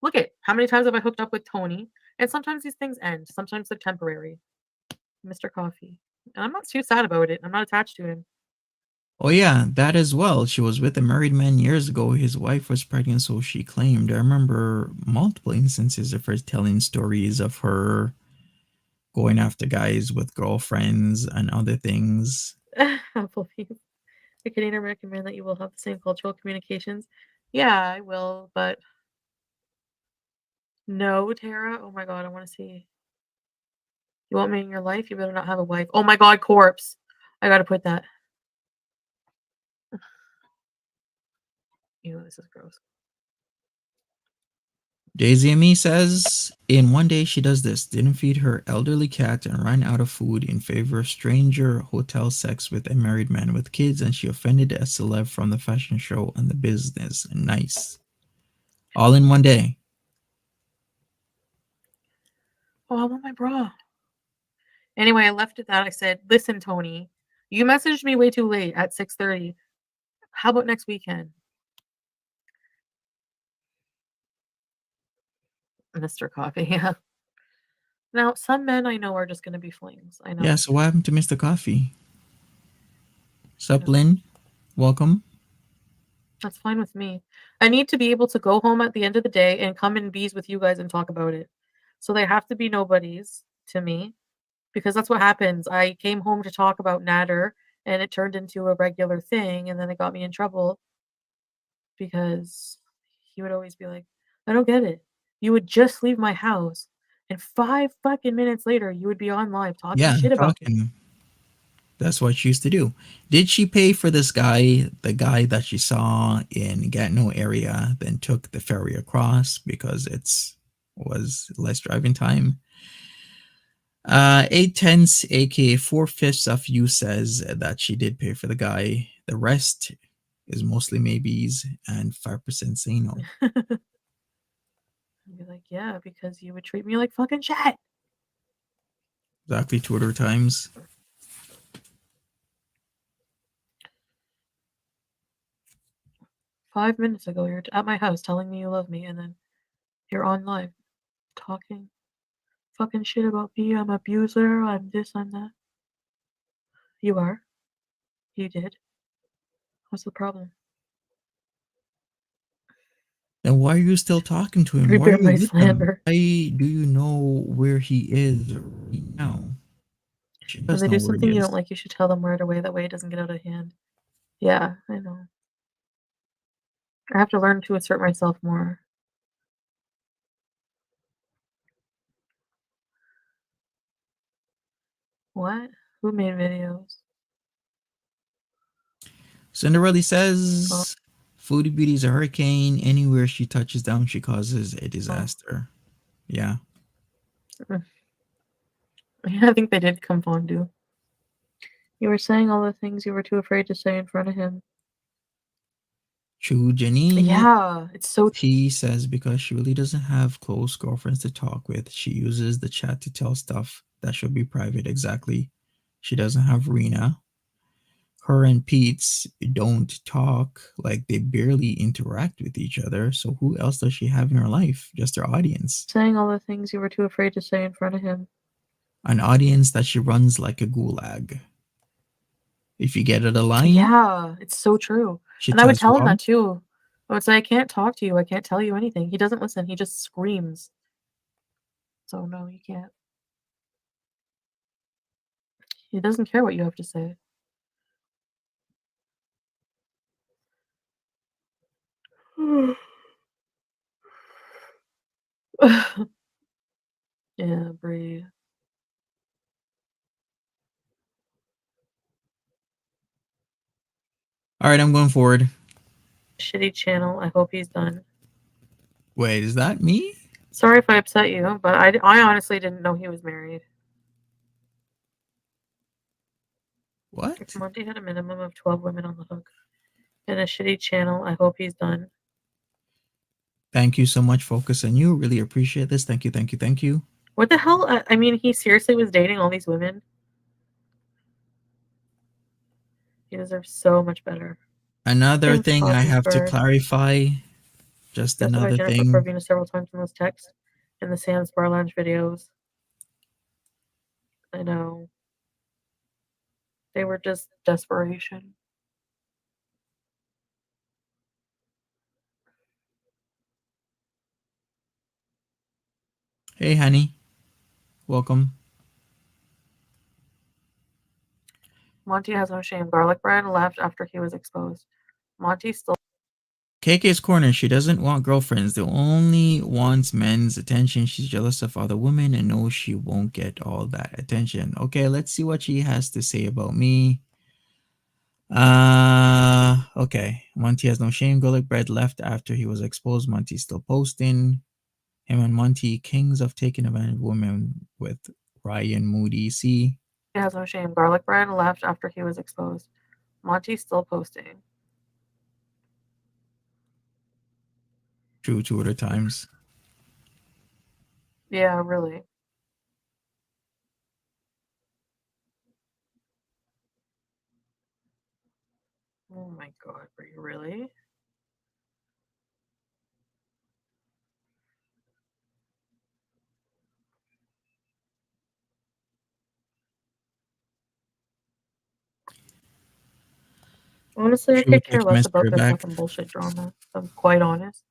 look at how many times have I hooked up with Tony, and sometimes these things end. Sometimes they're temporary. Mr. Coffee. And I'm not too sad about it. I'm not attached to him. Oh yeah, that as well. She was with a married man years ago. His wife was pregnant, so she claimed. I remember multiple instances of her telling stories of her going after guys with girlfriends and other things. Applebee's. I can either recommend that you will have the same cultural communications. Yeah, I will, but no, Tara. Oh my god, I want to see. You want me in your life? You better not have a wife. Oh my god, corpse. I gotta put that. Ew, this is gross. Daisy Me says, in one day she does this, didn't feed her elderly cat and ran out of food in favor of stranger hotel sex with a married man with kids, and she offended a celeb from the fashion show and the business. Nice. All in one day. Oh, I want my bra. Anyway, I left it that. I said, listen, Tony, you messaged me way too late at 6:30. How about next weekend? Mr. Coffee, yeah. Now, some men I know are just going to be flings. I know. Yeah, so what happened to Mr. Coffee? Sup, know. Lynn? Welcome. That's fine with me. I need to be able to go home at the end of the day and come and bees with you guys and talk about it. So they have to be nobodies to me because that's what happens. I came home to talk about Natter and it turned into a regular thing and then it got me in trouble because he would always be like, I don't get it. You would just leave my house and 5 fucking minutes later you would be on live talking Yeah, shit about me. talking. That's what she used to do. Did she pay for this guy, the guy that she saw in Gatineau area, then took the ferry across because it's was less driving time? 8/10, aka 4/5 of you says that she did pay for the guy. The rest is mostly maybes and 5% say no. I'd be like, yeah, because you would treat me like fucking shit. Exactly 2 other times. 5 minutes ago, you're at my house telling me you love me, and then you're on live talking fucking shit about me. I'm an abuser. I'm this. I'm that. You are. You did. What's the problem? Then why are you still talking to him? Why are Rebear you my with him? slander. Why do you know where he is right now? She When does they know do where he something you is. don't like, you should tell them right away. That way it doesn't get out of hand. Yeah, I know. I have to learn to assert myself more. What? Who made videos? Cinderella Oh, says, Foodie Beauty is a hurricane. Anywhere she touches down, she causes a oh. disaster. Yeah. I think they did come fondue. You were saying all the things you were too afraid to say in front of him. True Janine. Yeah, it's so He says because she really doesn't have close girlfriends to talk with, she uses the chat to tell stuff that should be private. Exactly. She doesn't have Rena. Her and Pete's don't talk, like they barely interact with each other. So who else does she have in her life? Just her audience. saying all the things you were too afraid to say in front of him. An audience that she runs like a gulag. If you get it a line, Yeah, it's so true. she And I would tells you tell him all. that too. I would say, I can't talk to you. I can't tell you anything. He doesn't listen. He just screams. So no, you can't. He doesn't care what you have to say. Yeah, breathe. All right, I'm going forward. Shitty channel. I hope he's done. Wait, is that me? Sorry if I upset you, but I honestly didn't know he was married. What? Monty had a minimum of 12 women on the hook. In a shitty channel. I hope he's done. Thank you so much. Focus on you. Really appreciate this. Thank you, thank you, thank you. What the hell? I mean, he seriously was dating all these women. He deserves so much better. Another Thanks, thing I Coffee have to Bird. clarify. Just Specified another Jennifer thing. Corvina several times in those texts in the Sam's Bar Lounge videos. I know. They were just desperation. Hey, honey. Welcome. Monty has no shame. Garlic bread left after he was exposed. Monty still KK's corner. She doesn't want girlfriends. The only wants men's attention. She's jealous of other women and knows she won't get all that attention. Okay, let's see what she has to say about me. Okay. Monty has no shame. Garlic bread left after he was exposed. Monty's still posting. Him and Monty, kings of taking advantage of women with Ryan Moody. See, has no shame. Garlic bread left after he was exposed. Monty still posting. true 2 other times. Yeah, really. Oh my god, are you really? Honestly, I True could took care less about semester their back. fucking bullshit drama. If I'm quite honest.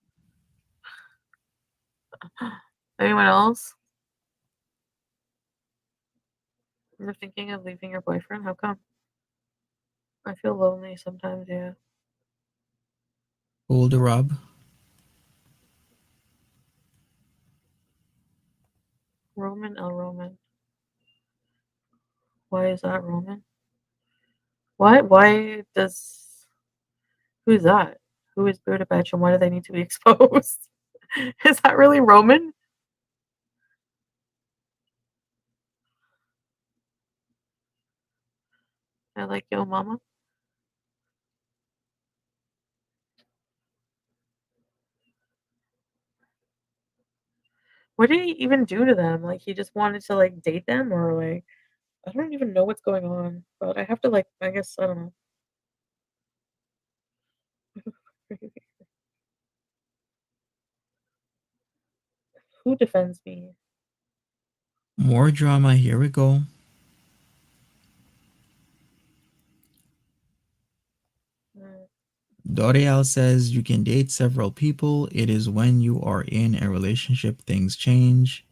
Anyone else? You're thinking of leaving your boyfriend? How come? I feel lonely sometimes, yeah. Older Rob. Roman L. Roman. Why is that Roman? Why does... Who's that? Who is Budapest and why do they need to be exposed? Is that really Roman? I like yo mama. What did he even do to them? Like he just wanted to like date them or like I don't even know what's going on. But I have to like I guess I don't know. Who defends me? More drama. Here we go. Mm. Dorial says you can date several people. It is when you are in a relationship things change.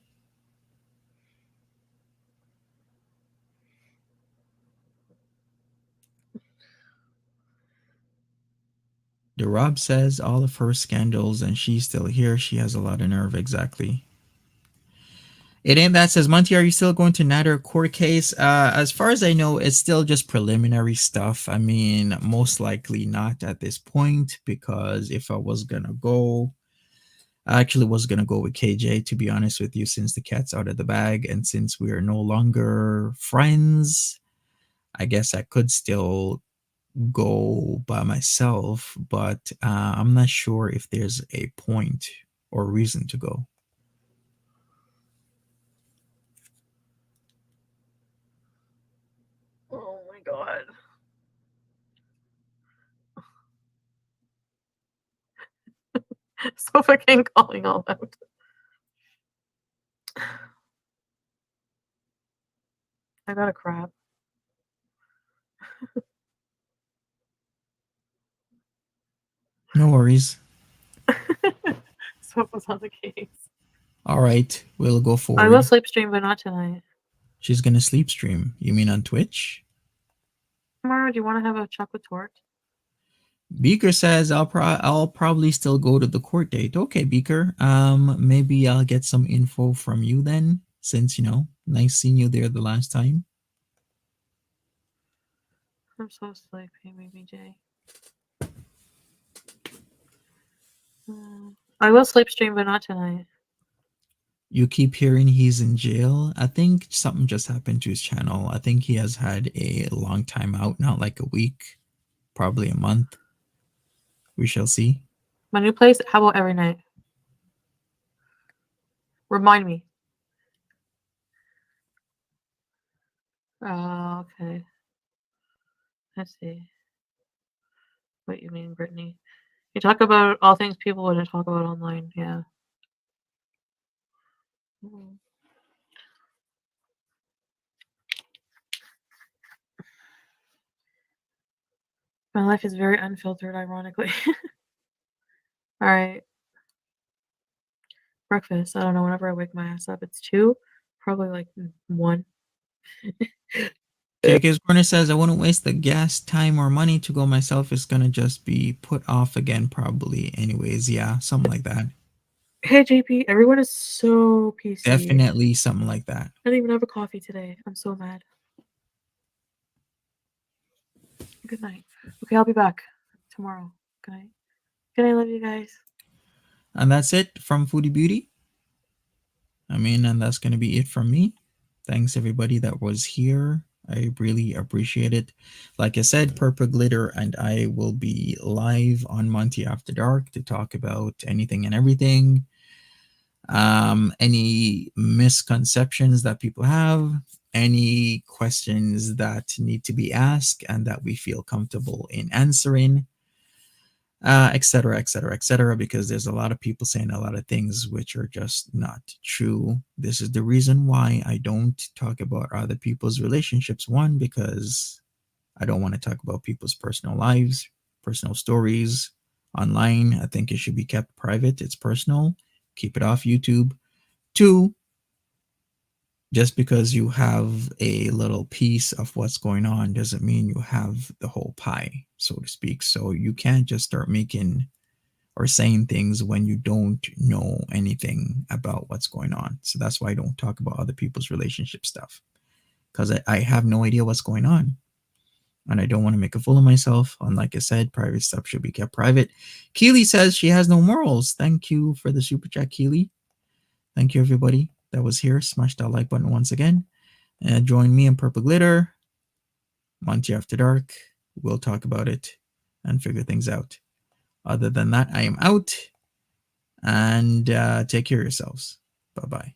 The Rob says all of her scandals and she's still here. She has a lot of nerve. Exactly. It ain't that says Monty, are you still going to natter court case? As far as I know, it's still just preliminary stuff. I mean, most likely not at this point because if I was gonna go, I actually was gonna go with KJ to be honest with you, since the cat's out of the bag and since we are no longer friends, I guess I could still go by myself, but I'm not sure if there's a point or reason to go. Oh my god. Sofa King calling all out. I got a crab. No worries. Sofa's on the case. All right, we'll go I forward. will sleep stream, but not tonight. She's gonna sleep stream. You mean on Twitch? Tomorrow, do you want to have a chocolate torte? Beaker says I'll probably still go to the court date. Okay, Beaker. Maybe I'll get some info from you then, since nice seeing you there the last time. I'm so sleepy, baby J. I will sleep stream, but not tonight. You keep hearing he's in jail. I think something just happened to his channel. I think he has had a long time out, not like a week, probably a month. We shall see. My new place, how about every night? Remind me. Oh, okay. I see. What you mean, Brittany? You talk about all things people wouldn't talk about online, yeah. My life is very unfiltered, ironically. All right. breakfast. I don't know. Whenever I wake my ass up, it's 2, probably like 1. KK's Corner says, I wouldn't waste the gas, time, or money to go myself. It's going to just be put off again, probably. Anyways, yeah, something like that. Hey, JP, everyone is so PC. Definitely something like that. I didn't even have a coffee today. I'm so mad. Good night. Okay, I'll be back tomorrow. Good night. Good night. Love you guys. And that's it from Foodie Beauty. And that's going to be it from me. Thanks, everybody that was here. I really appreciate it. Like I said, Purple Glitter and I will be live on Monty After Dark to talk about anything and everything. Any misconceptions that people have, any questions that need to be asked and that we feel comfortable in answering, etc., etc., etc., because there's a lot of people saying a lot of things which are just not true. This is the reason why I don't talk about other people's relationships. One, because I don't want to talk about people's personal lives, personal stories online. I think it should be kept private. It's personal. Keep it off YouTube. 2, just because you have a little piece of what's going on doesn't mean you have the whole pie, so to speak. So you can't just start making or saying things when you don't know anything about what's going on. So that's why I don't talk about other people's relationship stuff, because I have no idea what's going on. And I don't want to make a fool of myself. And like I said, private stuff should be kept private. Keely says she has no morals. Thank you for the super chat, Keely. Thank you, everybody that was here. Smash that like button once again. And join me in Purple Glitter, Monty After Dark. We'll talk about it and figure things out. Other than that, I am out. And take care of yourselves. Bye-bye.